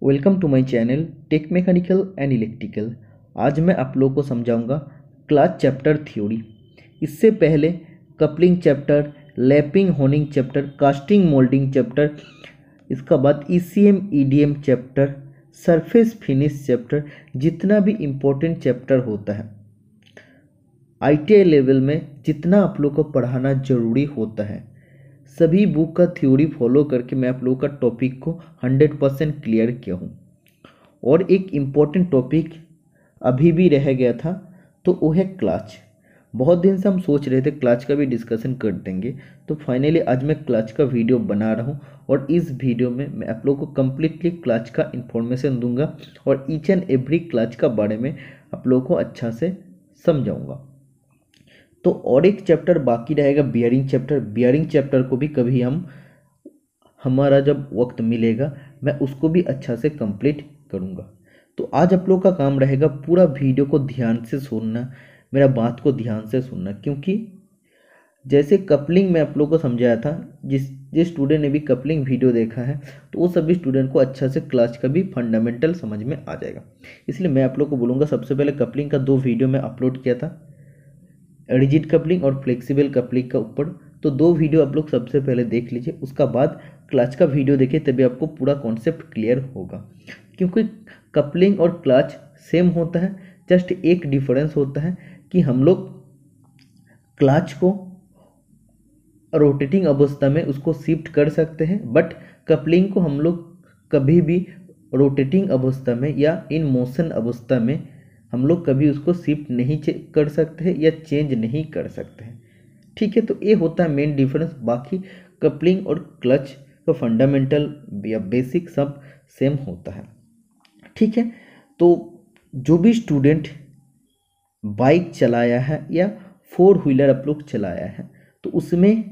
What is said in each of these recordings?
Welcome to my channel tech mechanical and electrical. आज मैं आप लोगों को समझाऊंगा क्लास चैप्टर थ्योरी। इससे पहले coupling chapter, lapping honing chapter, casting moulding chapter, इसका बाद ECM EDM chapter, surface finish chapter, जितना भी इम्पोर्टेंट चैप्टर होता है आईटीआई लेवल में, जितना आप लोग को पढ़ाना ज़रूरी होता है, सभी बुक का थ्योरी फॉलो करके मैं आप लोगों का टॉपिक को 100% क्लियर किया हूँ। और एक इम्पॉर्टेंट टॉपिक अभी भी रह गया था, तो वो है क्लच। बहुत दिन से हम सोच रहे थे क्लच का भी डिस्कशन कर देंगे, तो फाइनली आज मैं क्लच का वीडियो बना रहा हूँ। और इस वीडियो में मैं आप लोगों को कम्प्लीटली क्लच का इन्फॉर्मेशन दूंगा और ईच एंड एवरी क्लच का बारे में आप लोगों को अच्छा से समझाऊंगा। तो और एक चैप्टर बाकी रहेगा, बियरिंग चैप्टर। बियरिंग चैप्टर को भी कभी हमारा जब वक्त मिलेगा मैं उसको भी अच्छा से कंप्लीट करूँगा। तो आज आप लोग का काम रहेगा पूरा वीडियो को ध्यान से सुनना, मेरा बात को ध्यान से सुनना, क्योंकि जैसे कपलिंग में आप लोग को समझाया था, जिस स्टूडेंट ने भी कपलिंग वीडियो देखा है तो वो सभी स्टूडेंट को अच्छा से क्लच का भी फंडामेंटल समझ में आ जाएगा। इसलिए मैं आप लोग को बोलूँगा, सबसे पहले कपलिंग का 2 वीडियो मैं अपलोड किया था, रिजिड कपलिंग और फ्लेक्सिबल कपलिंग का ऊपर। तो 2 वीडियो आप लोग सबसे पहले देख लीजिए, उसका बाद क्लच का वीडियो देखिए, तभी आपको पूरा कॉन्सेप्ट क्लियर होगा। क्योंकि कपलिंग और क्लच सेम होता है, जस्ट एक डिफरेंस होता है कि हम लोग क्लच को रोटेटिंग अवस्था में उसको शिफ्ट कर सकते हैं, बट कपलिंग को हम लोग कभी भी रोटेटिंग अवस्था में या इन मोशन अवस्था में हम लोग कभी उसको शिफ्ट नहीं कर सकते हैं या चेंज नहीं कर सकते हैं। ठीक है, तो ये होता है मेन डिफरेंस। बाकी कपलिंग और क्लच का फंडामेंटल या बेसिक सब सेम होता है। ठीक है, तो जो भी स्टूडेंट बाइक चलाया है या 4 व्हीलर आप लोग चलाया है, तो उसमें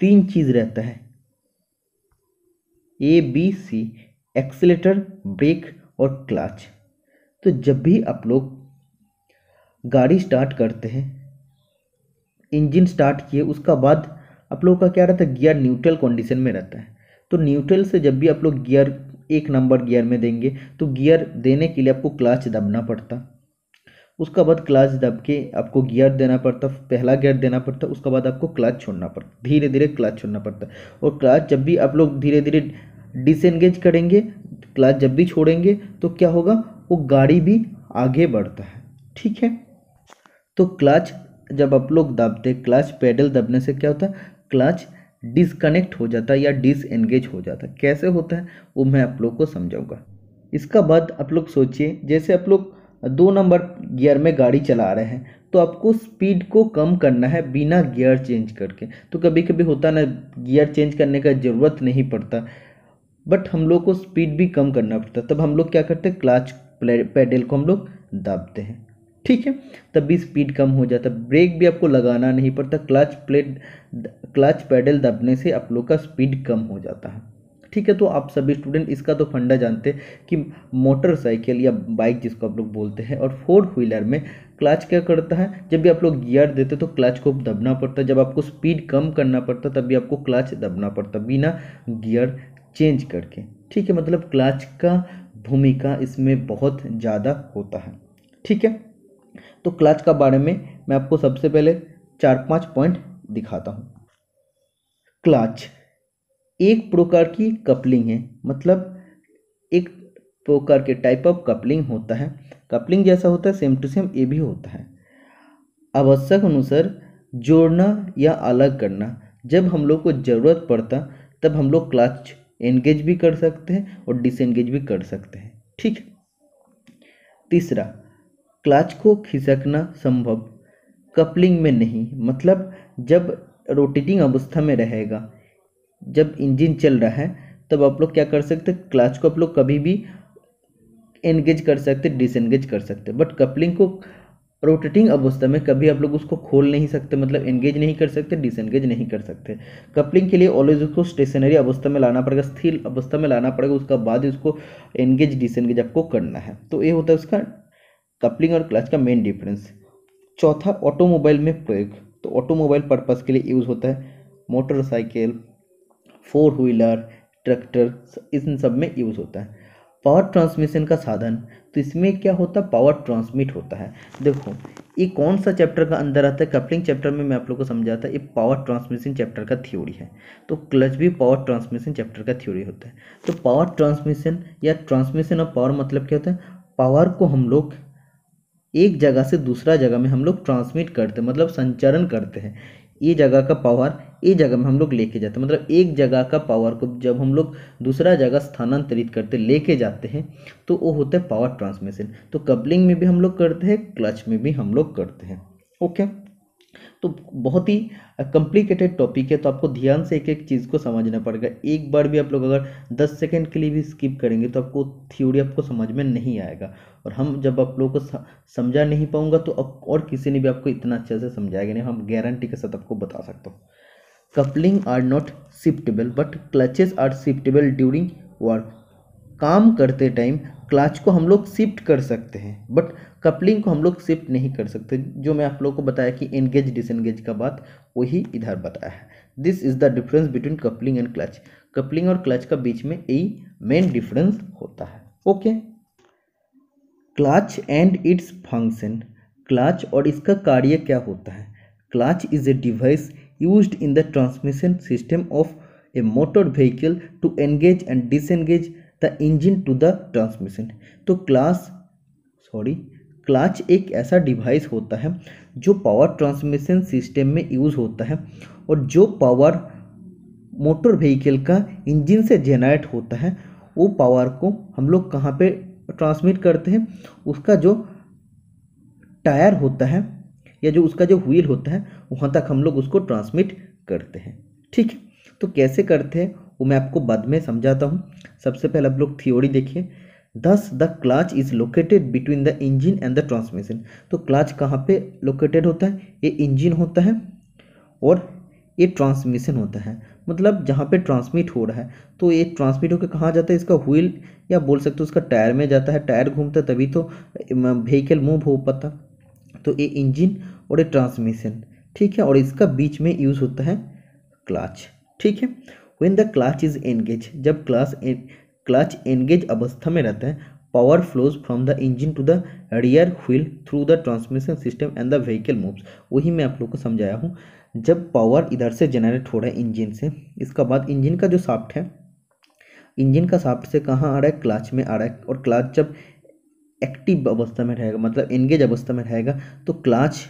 3 चीज़ रहता है, ABC, एक्सीलेटर, ब्रेक और क्लच। तो जब भी आप लोग गाड़ी स्टार्ट करते हैं, इंजन स्टार्ट किए, उसका बाद आप लोगों का क्या रहता है, गियर न्यूट्रल कंडीशन में रहता है। तो न्यूट्रल से जब भी आप लोग गियर 1 नंबर गियर में देंगे, तो गियर देने के लिए आपको क्लच दबना पड़ता, उसका बाद क्लच दब के आपको गियर देना पड़ता, पहला गियर देना पड़ता, उसका बाद आपको क्लच छोड़ना पड़ता, धीरे धीरे क्लच छोड़ना पड़ता। और क्लच जब भी आप लोग धीरे धीरे डिसएंगेज करेंगे, क्लच जब भी छोड़ेंगे, तो क्या होगा, वो गाड़ी भी आगे बढ़ता है। ठीक है, तो क्लच जब आप लोग दबते, क्लच पेडल दबने से क्या होता है, क्लच डिसकनेक्ट हो जाता है या डिसएंगेज हो जाता है। कैसे होता है वो मैं आप लोग को समझाऊंगा। इसका बाद आप लोग सोचिए, जैसे आप लोग 2 नंबर गियर में गाड़ी चला रहे हैं, तो आपको स्पीड को कम करना है बिना गियर चेंज करके। तो कभी कभी होता ना, गियर चेंज करने का ज़रूरत नहीं पड़ता, बट हम लोग को स्पीड भी कम करना पड़ता, तब हम लोग क्या करते हैं, क्लच पेडल को हम लोग दाबते हैं। ठीक है, तब भी स्पीड कम हो जाता। ब्रेक भी आपको लगाना नहीं पड़ता, क्लच पेडल दबने से आप लोग का स्पीड कम हो जाता है। ठीक है, तो आप सभी स्टूडेंट इसका तो फंडा जानते हैं कि मोटरसाइकिल या बाइक जिसको आप लोग बोलते हैं, और 4 व्हीलर में क्लच क्या करता है, जब भी आप लोग गियर देते तो क्लच को दबना पड़ता है, जब आपको स्पीड कम करना पड़ता तब भी आपको क्लच दबना पड़ता बिना गियर चेंज करके। ठीक है, मतलब क्लच का भूमिका इसमें बहुत ज़्यादा होता है। ठीक है, तो क्लच का बारे में मैं आपको सबसे पहले 4-5 पॉइंट दिखाता हूँ। क्लच एक प्रकार की कपलिंग है, मतलब एक प्रकार के टाइप ऑफ कपलिंग होता है। कपलिंग जैसा होता है सेम टू सेम ये भी होता है। आवश्यक अनुसार जोड़ना या अलग करना, जब हम लोग को ज़रूरत पड़ता तब हम लोग क्लच एंगेज भी कर सकते हैं और डिसएंगेज भी कर सकते हैं। ठीक है, तीसरा, क्लच को खिसकना संभव, कपलिंग में नहीं। मतलब जब रोटेटिंग अवस्था में रहेगा, जब इंजन चल रहा है, तब आप लोग क्या कर सकते हैं, क्लच को आप लोग कभी भी एंगेज कर सकते, डिसएंगेज कर सकते। बट कपलिंग को रोटेटिंग अवस्था में कभी आप लोग उसको खोल नहीं सकते, मतलब एंगेज नहीं कर सकते, डिसएंगेज नहीं कर सकते। कपलिंग के लिए ऑलवेज उसको स्टेशनरी अवस्था में लाना पड़ेगा, स्थिर अवस्था में लाना पड़ेगा, उसका बाद उसको एंगेज डिसएंगेज आपको करना है। तो ये होता है उसका कपलिंग और क्लच का मेन डिफरेंस। चौथा, ऑटोमोबाइल में प्रयोग। तो ऑटोमोबाइल पर्पस के लिए यूज़ होता है, मोटरसाइकिल, 4 व्हीलर, ट्रैक्टर, इन सब में यूज़ होता है। पावर ट्रांसमिशन का साधन, तो इसमें क्या होता है, पावर ट्रांसमिट होता है। देखो ये कौन सा चैप्टर का अंदर आता है, कपलिंग चैप्टर में मैं आप लोग को समझाता है, ये पावर ट्रांसमिशन चैप्टर का थ्योरी है। तो क्लच भी पावर ट्रांसमिशन चैप्टर का थ्योरी होता है। तो पावर ट्रांसमिशन या ट्रांसमिशन ऑफ पावर मतलब क्या होता है, पावर को हम लोग एक जगह से दूसरा जगह में हम लोग ट्रांसमिट करते हैं, मतलब संचरण करते हैं। ये जगह का पावर ये जगह में हम लोग लेके जाते हैं, मतलब एक जगह का पावर को जब हम लोग दूसरा जगह स्थानांतरित करते लेके जाते हैं तो वो होता है पावर ट्रांसमिशन। तो कपलिंग में भी हम लोग करते हैं, क्लच में भी हम लोग करते हैं। ओके, तो बहुत ही कॉम्प्लिकेटेड टॉपिक है, तो आपको ध्यान से एक एक चीज़ को समझना पड़ेगा। एक बार भी आप लोग अगर 10 सेकंड के लिए भी स्किप करेंगे तो आपको थ्योरी आपको समझ में नहीं आएगा, और हम जब आप लोगों को समझा नहीं पाऊंगा तो और किसी ने भी आपको इतना अच्छे से समझाएगा नहीं, हम गारंटी के साथ आपको बता सकता हूँ। Coupling are not shiftable but clutches are shiftable during work. काम करते टाइम क्लच को हम लोग शिफ्ट कर सकते हैं, बट कपलिंग को हम लोग शिफ्ट नहीं कर सकते। जो मैं आप लोगों को बताया कि एंगेज डिसएंगेज का बात, वही इधर बताया है। This is the difference between coupling and clutch. Coupling और क्लच का बीच में यही मेन डिफरेंस होता है। Okay, clutch and its function. Clutch और इसका कार्य क्या होता है। Clutch is a device used in the transmission system of a motor vehicle to engage and disengage the engine to the transmission. तो क्लच एक ऐसा डिवाइस होता है जो पावर ट्रांसमिशन सिस्टम में यूज होता है, और जो पावर मोटर व्हीकल का इंजन से जनरेट होता है वो पावर को हम लोग कहाँ पे ट्रांसमिट करते हैं, उसका जो टायर होता है या जो उसका जो व्हील होता है वहाँ तक हम लोग उसको ट्रांसमिट करते हैं। ठीक है, तो कैसे करते हैं वो मैं आपको बाद में समझाता हूँ। सबसे पहले आप लोग थ्योरी देखिए। दस the clutch is located between the engine and the transmission. तो क्लच कहाँ पे लोकेटेड होता है, ये इंजन होता है और ये ट्रांसमिशन होता है, मतलब जहाँ पे ट्रांसमिट हो रहा है। तो ये ट्रांसमिट होकर कहाँ जाता है, इसका व्हील या बोल सकते हो उसका टायर में जाता है। टायर घूमता है तभी तो व्हीकल मूव हो पाता। तो ये इंजन और ये ट्रांसमिशन, ठीक है, और इसका बीच में यूज होता है क्लच। ठीक है, when the clutch is engage, जब क्लच एंगेज अवस्था में रहता है, power flows from the engine to the rear wheel through the transmission system and the vehicle moves. वही मैं आप लोग को समझाया हूँ। जब पावर इधर से जनरेट हो रहा है इंजन से, इसका बाद इंजन का जो शाफ्ट है, इंजन का शाफ्ट से कहाँ आ रहा है, क्लच में आ रहा है। और क्लच जब एक्टिव अवस्था में रहेगा, मतलब एंगेज अवस्था में रहेगा, तो क्लच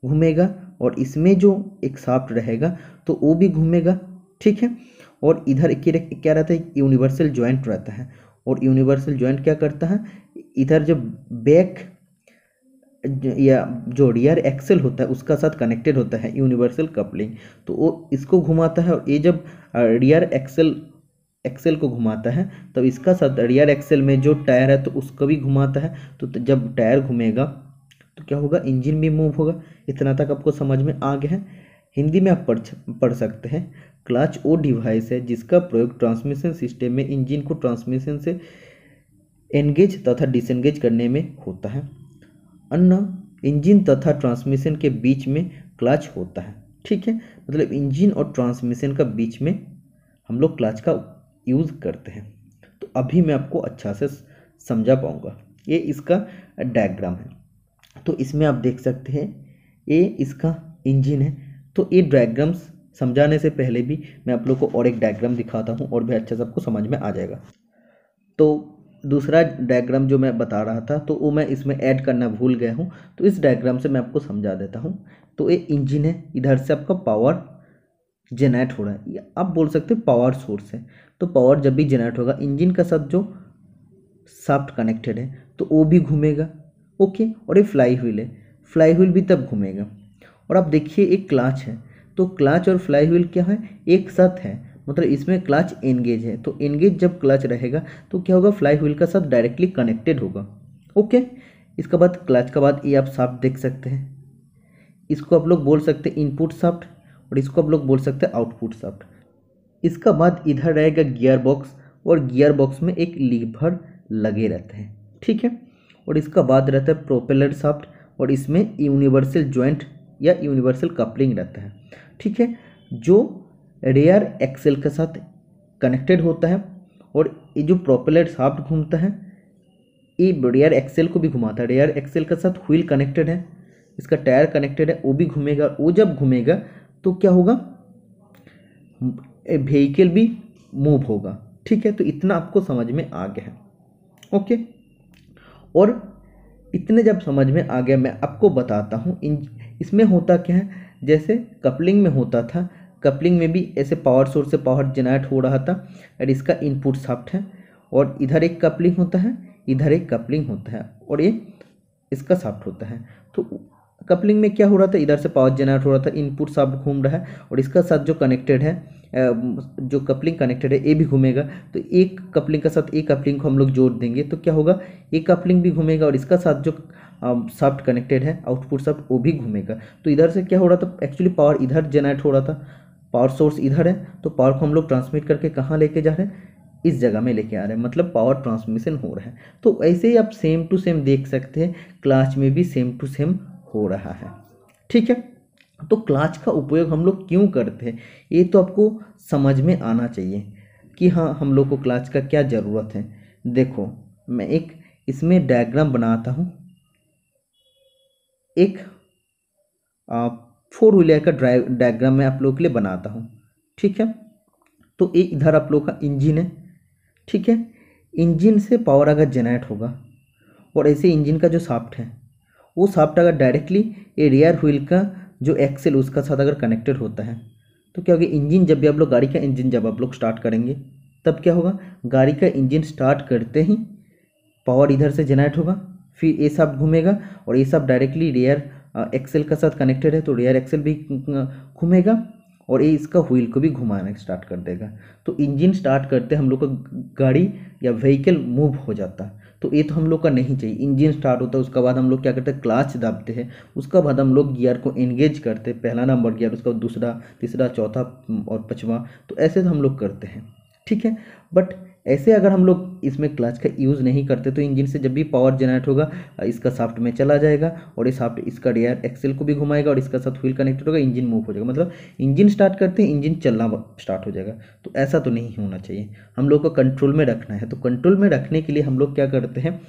घूमेगा और इसमें जो एक शाफ्ट रहेगा तो वो भी घूमेगा। ठीक है, और इधर क्या रहता है, यूनिवर्सल जॉइंट रहता है। और यूनिवर्सल जॉइंट क्या करता है, इधर जो बैक या जो रियर एक्सेल होता है उसका साथ कनेक्टेड होता है यूनिवर्सल कपलिंग, तो वो इसको घुमाता है। और ये जब रियर एक्सेल को घुमाता है तब इसका साथ रियर एक्सेल में जो टायर है तो उसको भी घुमाता है। तो जब टायर घूमेगा तो क्या होगा, इंजन भी मूव होगा। इतना तक आपको समझ में आ गया है। हिंदी में आप पढ़ सकते हैं, क्लच वो डिवाइस है जिसका प्रयोग ट्रांसमिशन सिस्टम में इंजन को ट्रांसमिशन से एंगेज तथा डिसएंगेज करने में होता है। अन्य इंजन तथा ट्रांसमिशन के बीच में क्लच होता है। ठीक है, मतलब इंजन और ट्रांसमिशन का बीच में हम लोग क्लच का यूज़ करते हैं। तो अभी मैं आपको अच्छा से समझा पाऊंगा। ये इसका डायग्राम है, तो इसमें आप देख सकते हैं ये इसका इंजन है। तो ये डायग्राम्स समझाने से पहले भी मैं आप लोग को और एक डायग्राम दिखाता हूँ और भी अच्छा से आपको समझ में आ जाएगा। तो दूसरा डायग्राम जो मैं बता रहा था तो वो मैं इसमें ऐड करना भूल गया हूँ, तो इस डायग्राम से मैं आपको समझा देता हूँ। तो ये इंजन है, इधर से आपका पावर जनरेट हो रहा है, या आप बोल सकते हैं पावर सोर्स है। तो पावर जब भी जनरेट होगा, इंजन का साथ जो शाफ्ट कनेक्टेड है तो वो भी घूमेगा। ओके, और ये फ्लाई व्हील है, फ्लाई व्हील भी तब घूमेगा। और आप देखिए एक क्लच है, तो क्लच और फ्लाई व्हील क्या है, एक साथ है, मतलब इसमें क्लच एंगेज है। तो एंगेज जब क्लच रहेगा तो क्या होगा, फ्लाई व्हील का साथ डायरेक्टली कनेक्टेड होगा। ओके, इसका बाद क्लच का बाद ये आप शाफ्ट देख सकते हैं, इसको आप लोग बोल सकते हैं इनपुट शाफ्ट और इसको आप लोग बोल सकते हैं आउटपुट शाफ्ट। इसका बाद इधर रहेगा गियर बॉक्स, और गियर बॉक्स में एक लीवर लगे रहते हैं। ठीक है, और इसका बाद रहता है प्रोपेलर शाफ्ट, और इसमें यूनिवर्सल जॉइंट या यूनिवर्सल कपलिंग रहता है। ठीक है, जो रियर एक्सेल के साथ कनेक्टेड होता है और ये जो प्रोपेलर शाफ्ट घूमता है ये रियर एक्सेल को भी घुमाता है। रियर एक्सेल के साथ व्हील कनेक्टेड है, इसका टायर कनेक्टेड है, वो भी घूमेगा। वो जब घूमेगा तो क्या होगा, व्हीकल भी मूव होगा। ठीक है, तो इतना आपको समझ में आ गया है। ओके, और इतने जब समझ में आ गया मैं आपको बताता हूँ इसमें होता क्या है। जैसे कपलिंग में होता था, कपलिंग में भी ऐसे पावर सोर्स से पावर जनरेट हो रहा था और इसका इनपुट शाफ्ट है, और इधर एक कपलिंग होता है, इधर एक कपलिंग होता है, और ये इसका शाफ्ट होता है। तो कपलिंग में क्या हो रहा था, इधर से पावर जनरेट हो रहा था, इनपुट शाफ्ट घूम रहा है, और इसका साथ जो कनेक्टेड है, जो कपलिंग कनेक्टेड है ये भी घूमेगा। तो एक कपलिंग के साथ एक कपलिंग को हम लोग जोड़ देंगे तो क्या होगा, एक कपलिंग भी घूमेगा और इसका साथ जो शाफ्ट कनेक्टेड है, आउटपुट शाफ्ट, वो भी घूमेगा। तो इधर से क्या हो रहा था, एक्चुअली पावर इधर जनरेट हो रहा था, पावर सोर्स इधर है, तो पावर को हम लोग ट्रांसमिट करके कहाँ लेके जा रहे हैं, इस जगह में लेके आ रहे हैं, मतलब पावर ट्रांसमिशन हो रहा है। तो ऐसे ही आप सेम टू सेम देख सकते हैं, क्लाच में भी सेम टू सेम हो रहा है। ठीक है, तो क्लाच का उपयोग हम लोग क्यों करते हैं, ये तो आपको समझ में आना चाहिए कि हाँ हम लोग को क्लाच का क्या ज़रूरत है। देखो मैं एक इसमें डायग्राम बनाता हूँ, एक 4 व्हीलर का डायग्राम मैं आप लोगों के लिए बनाता हूँ। ठीक है, तो ये इधर आप लोग का इंजन है। ठीक है, इंजन से पावर अगर जनरेट होगा, और ऐसे इंजन का जो शाफ्ट है, वो शाफ्ट अगर डायरेक्टली ये रियर व्हील का जो एक्सेल उसका साथ अगर कनेक्टेड होता है, तो क्या होगा, इंजन जब भी आप लोग गाड़ी का इंजन जब आप लोग स्टार्ट करेंगे, तब क्या होगा, गाड़ी का इंजन स्टार्ट करते ही पावर इधर से जनरेट होगा, फिर ये सब घूमेगा, और ये सब डायरेक्टली रियर एक्सेल के साथ कनेक्टेड है, तो रियर एक्सेल भी घूमेगा, और ये इसका व्हील को भी घुमाना स्टार्ट कर देगा। तो इंजन स्टार्ट करते हम लोग का गाड़ी या व्हीकल मूव हो जाता है। तो ये तो हम लोग का नहीं चाहिए। इंजन स्टार्ट होता है, उसके बाद हम लोग क्या करते हैं, क्लच दाबते हैं, उसका बाद हम लोग गियर को एंगेज करते हैं, पहला नंबर गियर, उसका बाद दूसरा, तीसरा, चौथा और पांचवा, तो ऐसे तो हम लोग करते हैं। ठीक है, बट ऐसे अगर हम लोग इसमें क्लच का यूज़ नहीं करते तो इंजन से जब भी पावर जनरेट होगा इसका शाफ्ट में चला जाएगा, और ये शाफ्ट इसका रियर एक्सेल को भी घुमाएगा, और इसका साथ व्हील कनेक्टेड होगा, इंजन मूव हो जाएगा। मतलब इंजन स्टार्ट करते हैं, इंजन चलना स्टार्ट हो जाएगा। तो ऐसा तो नहीं होना चाहिए, हम लोग को कंट्रोल में रखना है। तो कंट्रोल में रखने के लिए हम लोग क्या करते हैं,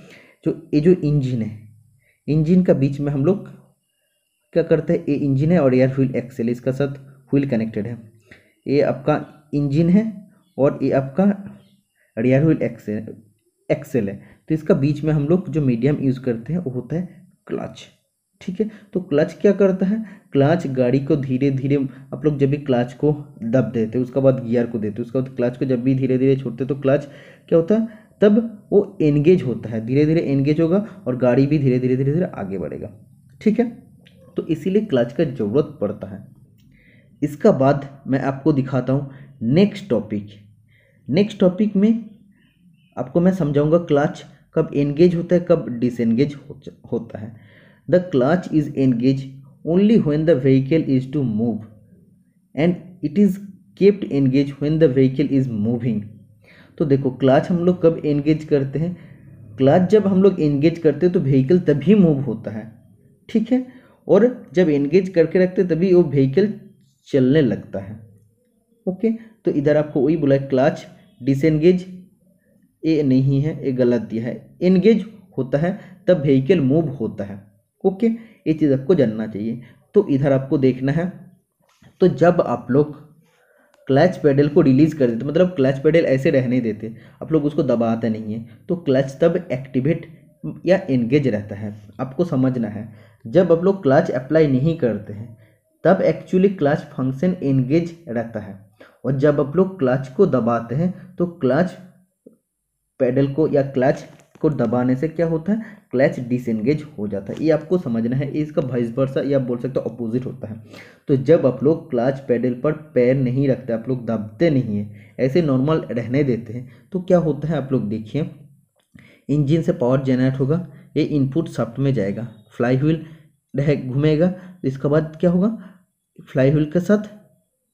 जो इंजन है, इंजन का बीच में हम लोग क्या करते हैं, ये इंजन है और रियर व्हील एक्सेल, इसका साथ व्हील कनेक्टेड है, ये आपका इंजन है और ये आपका रियर व्हील एक्सेल है। तो इसका बीच में हम लोग जो मीडियम यूज़ करते हैं वो होता है क्लच। ठीक है, तो क्लच क्या करता है, क्लच गाड़ी को धीरे धीरे, आप लोग जब भी क्लच को दब देते हैं, उसके बाद गियर को देते हैं, उसके बाद क्लच को जब भी धीरे धीरे छोड़ते तो क्लच क्या होता है, तब वो एंगेज होता है, धीरे धीरे एंगेज होगा और गाड़ी भी धीरे धीरे धीरे धीरे आगे बढ़ेगा। ठीक है, तो इसीलिए क्लच का ज़रूरत पड़ता है। इसका बाद मैं आपको दिखाता हूँ नेक्स्ट टॉपिक। नेक्स्ट टॉपिक में आपको मैं समझाऊंगा क्लच कब एंगेज होता है, कब डिसएंगेज होता है। The clutch is engage only when the vehicle is to move and it is kept engage when the vehicle is moving. तो देखो क्लच हम लोग कब एंगेज करते हैं, क्लच जब हम लोग एंगेज करते हैं तो व्हीकल तभी मूव होता है। ठीक है, और जब एंगेज करके रखते हैं तभी वो व्हीकल चलने लगता है। ओके, तो इधर आपको वही बोला है, क्लच डिसएंगेज ये नहीं है, ये गलत दिया है, एंगेज होता है तब व्हीकल मूव होता है। ओके, ये चीज़ आपको जानना चाहिए। तो इधर आपको देखना है, तो जब आप लोग क्लच पेडल को रिलीज कर देते, मतलब क्लच पेडल ऐसे रहने देते, आप लोग उसको दबाते नहीं है, तो क्लच तब एक्टिवेट या एंगेज रहता है। आपको समझना है, जब आप लोग क्लच अप्लाई नहीं करते हैं तब एक्चुअली क्लच फंक्शन एंगेज रहता है, और जब आप लोग क्लच को दबाते हैं तो क्लच पेडल को या क्लच को दबाने से क्या होता है, क्लच डिसएंगेज हो जाता है। ये आपको समझना है, इसका वाइस वर्सा या बोल सकते हो अपोजिट होता है। तो जब आप लोग क्लच पेडल पर पैर नहीं रखते, आप लोग दबते नहीं हैं, ऐसे नॉर्मल रहने देते हैं, तो क्या होता है आप लोग देखिए, इंजन से पावर जनरेट होगा, ये इनपुट शाफ्ट में जाएगा, फ्लाई व्हील घूमेगा, इसके बाद क्या होगा, फ्लाई व्हील के साथ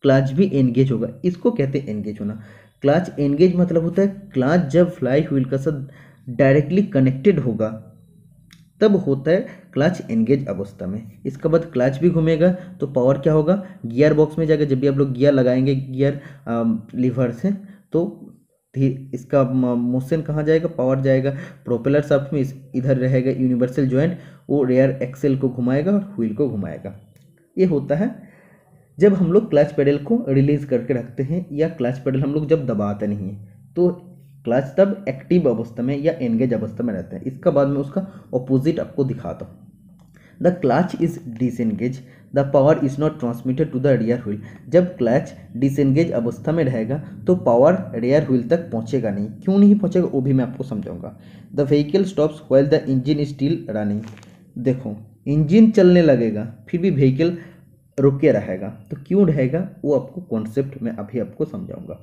क्लच भी एंगेज होगा, इसको कहते हैं एंगेज होना। क्लच एंगेज मतलब होता है क्लच जब फ्लाई व्हील के साथ डायरेक्टली कनेक्टेड होगा तब होता है क्लच एंगेज अवस्था में। इसके बाद क्लच भी घूमेगा तो पावर क्या होगा, गियर बॉक्स में जाएगा, जब भी आप लोग गियर लगाएंगे गियर लीवर से, तो इसका मोशन कहाँ जाएगा, पावर जाएगा प्रोपेलर शाफ्ट में, इधर रहेगा यूनिवर्सल जॉइंट, वो रेयर एक्सेल को घुमाएगा और व्हील को घुमाएगा। ये होता है जब हम लोग क्लच पेडल को रिलीज करके रखते हैं या क्लच पेडल हम लोग जब दबाते नहीं हैं तो क्लच तब एक्टिव अवस्था में या एंगेज अवस्था में रहता है। इसका बाद में उसका ऑपोजिट आपको दिखाता हूँ। The clutch is disengage, the power is not transmitted to the rear wheel. जब क्लच डिसएंगेज अवस्था में रहेगा तो पावर रियर व्हील तक पहुंचेगा नहीं। क्यों नहीं पहुंचेगा वो भी मैं आपको समझाऊंगा। The vehicle stops while the engine is still running. देखो इंजन चलने लगेगा फिर भी व्हीकल रुके रहेगा, तो क्यों रहेगा वो आपको कॉन्सेप्ट में अभी आपको समझाऊंगा।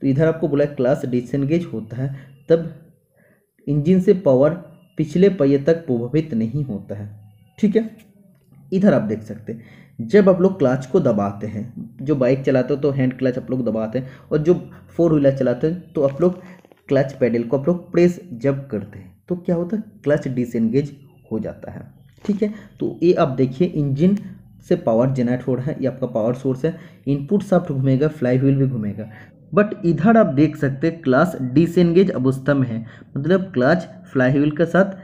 तो इधर आपको बोला क्लच डिसएंगेज होता है तब इंजन से पावर पिछले पहिए तक प्रभावित नहीं होता है, ठीक है। इधर आप देख सकते हैं जब आप लोग क्लच को दबाते हैं, जो बाइक चलाते हो तो हैंड क्लच आप लोग दबाते हैं, और जो फोर व्हीलर चलाते हैं तो आप लोग क्लच पेडल को आप लोग प्रेस जब करते हैं तो क्या होता है, क्लच डिसएंगेज हो जाता है, ठीक है। तो ये आप देखिए इंजन से पावर जनरेट हो रहा है, ये आपका पावर सोर्स है, इनपुट शाफ्ट घूमेगा, फ्लाई व्हील भी घूमेगा। बट इधर आप देख सकते हैं क्लच डिसएंगेज अवस्था में है, मतलब क्लच फ्लाई व्हील के साथ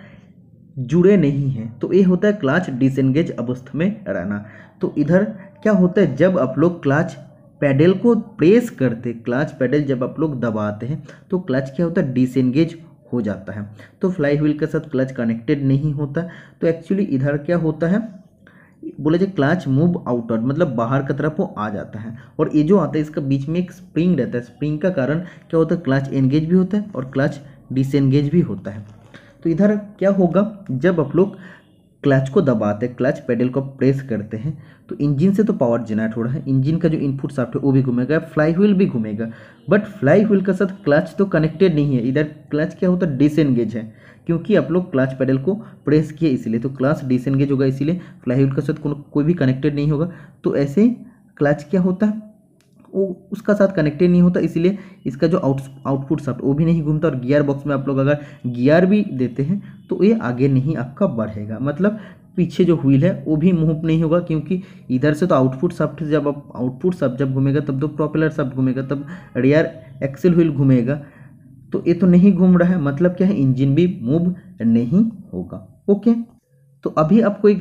जुड़े नहीं हैं, तो ये होता है क्लच डिसएंगेज अवस्था में रहना। तो इधर क्या होता है जब आप लोग क्लच पेडल को प्रेस करते, क्लच पेडल जब आप लोग दबाते हैं तो क्लच क्या होता है, डिसएंगेज हो जाता है, तो फ्लाई व्हील के साथ क्लच कनेक्टेड नहीं होता। तो एक्चुअली इधर क्या होता है, बोले जो क्लच मूव आउटवर्ड, मतलब बाहर की तरफ वो आ जाता है, और ये जो आता है इसका बीच में एक स्प्रिंग रहता है, स्प्रिंग का कारण क्या होता है, क्लच एंगेज भी होता है और क्लच डिसएंगेज भी होता है। तो इधर क्या होगा जब आप लोग क्लच को दबाते हैं, क्लच पेडल को प्रेस करते हैं तो इंजन से तो पावर जनरेट हो रहा है, इंजन का जो इनपुट शाफ्ट है वो भी घूमेगा, फ्लाई व्हील भी घूमेगा, बट फ्लाई व्हील के साथ क्लच तो कनेक्टेड नहीं है। इधर क्लच क्या होता है, डिसएंगेज है, क्योंकि आप लोग क्लच पेडल को प्रेस किए इसलिए, तो क्लच डिसएंगेज होगा, इसीलिए फ्लाई व्हील के साथ कोई भी कनेक्टेड नहीं होगा। तो ऐसे क्लच क्या होता है, वो उसका साथ कनेक्टेड नहीं होता, इसीलिए इसका जो आउटपुट शाफ्ट वो भी नहीं घूमता, और गियर बॉक्स में आप लोग अगर गियर भी देते हैं तो ये आगे नहीं आपका बढ़ेगा, मतलब पीछे जो व्हील है वो भी मूव नहीं होगा, क्योंकि इधर से तो आउटपुट शाफ्ट जब घूमेगा तब तो प्रोपेलर शाफ्ट घूमेगा, तब रियर एक्सेल व्हील घूमेगा, तो ये तो नहीं घूम रहा है, मतलब क्या है, इंजन भी मूव नहीं होगा। ओके, तो अभी आपको एक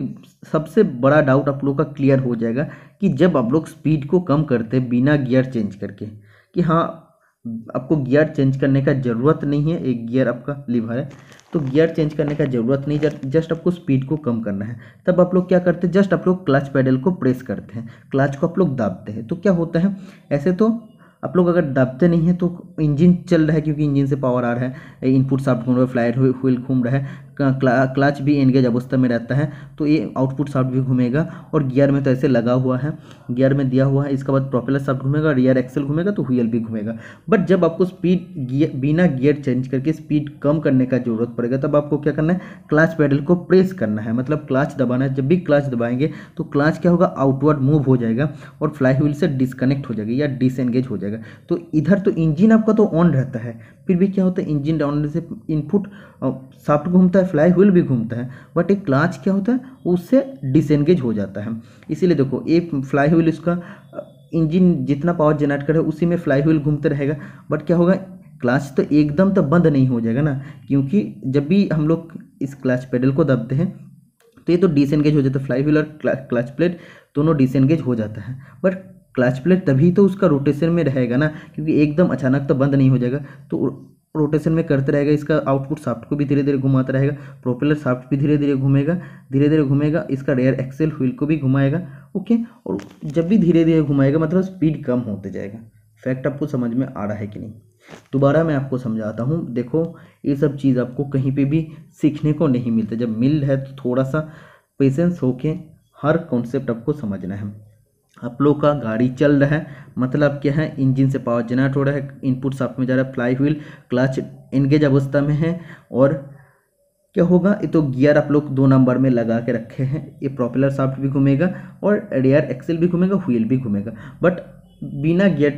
सबसे बड़ा डाउट आप लोग का क्लियर हो जाएगा कि जब आप लोग स्पीड को कम करते हैं बिना गियर चेंज करके, कि हाँ आपको गियर चेंज करने का ज़रूरत नहीं है, एक गियर आपका लीवर है तो गियर चेंज करने का ज़रूरत नहीं, जस्ट आपको स्पीड को कम करना है। तब आप लोग क्या करते हैं, जस्ट आप लोग क्लच पेडल को प्रेस करते हैं, क्लच को आप लोग दाबते हैं, तो क्या होता है, ऐसे तो आप लोग अगर दबते नहीं हैं तो इंजन चल रहा है, क्योंकि इंजन से पावर आ रहा है, इनपुट शाफ्ट घूम रहा है, फ्लाई व्हील घूम रहा है, क्लच भी एंगेज अवस्था में रहता है, तो ये आउटपुट शाफ्ट भी घूमेगा, और गियर में तो ऐसे लगा हुआ है, गियर में दिया हुआ है, इसके बाद प्रोपेलर शाफ्ट घूमेगा, रियर एक्सेल घूमेगा, तो व्हील भी घूमेगा। बट जब आपको स्पीड बिना गियर चेंज करके स्पीड कम करने का जरूरत पड़ेगा तब आपको क्या करना है, क्लच पेडल को प्रेस करना है, मतलब क्लच दबाना है। जब भी क्लच दबाएंगे तो क्लच क्या होगा, आउटवर्ड मूव हो जाएगा और फ्लाई व्हील से डिस्कनेक्ट हो जाएगा या डिसएंगेज हो जाएगा। तो इधर तो इंजन आपका तो ऑन रहता है, फिर भी क्या होता है, इंजन डाउन होने से इनपुट शाफ्ट घूमता है, फ्लाई व्हील भी घूमता है, बट एक क्लच क्या होता है उससे डिसएंगेज हो जाता है। इसीलिए देखो एक फ्लाई व्हील, इसका इंजन जितना पावर जनरेट करे उसी में फ्लाई व्हील घूमते रहेगा, बट क्या होगा, क्लच तो एकदम तो बंद नहीं हो जाएगा ना, क्योंकि जब भी हम लोग इस क्लच पेडल को दबते हैं तो ये तो डिसएंगेज हो जाता है, फ्लाई व्हील और क्लच प्लेट दोनों डिसएंगेज हो जाता है, बट क्लच प्लेट तभी तो उसका रोटेशन में रहेगा ना, क्योंकि एकदम अचानक तो बंद नहीं हो जाएगा, तो रोटेशन में करते रहेगा, इसका आउटपुट शाफ्ट को भी धीरे धीरे घुमाता रहेगा, प्रोपेलर शाफ्ट भी धीरे धीरे घूमेगा, इसका रेयर एक्सेल व्हील को भी घुमाएगा। ओके, और जब भी धीरे धीरे घुमाएगा मतलब स्पीड कम होते जाएगा। फैक्ट आपको समझ में आ रहा है कि नहीं, दोबारा मैं आपको समझाता हूँ। देखो ये सब चीज़ आपको कहीं पे भी सीखने को नहीं मिलता, जब मिल है तो थोड़ा सा पेशेंस होके हर कॉन्सेप्ट आपको समझना है। आप लोग का गाड़ी चल रहा है, मतलब क्या है, इंजन से पावर जनरेट हो रहा है, इनपुट शाफ्ट में जा रहा है, फ्लाई व्हील क्लच एंगेज अवस्था में है, और क्या होगा, ये तो गियर आप लोग 2 नंबर में लगा के रखे हैं, ये प्रोपेलर शाफ्ट भी घूमेगा और रियर एक्सेल भी घूमेगा, व्हील भी घूमेगा, बट बिना गियर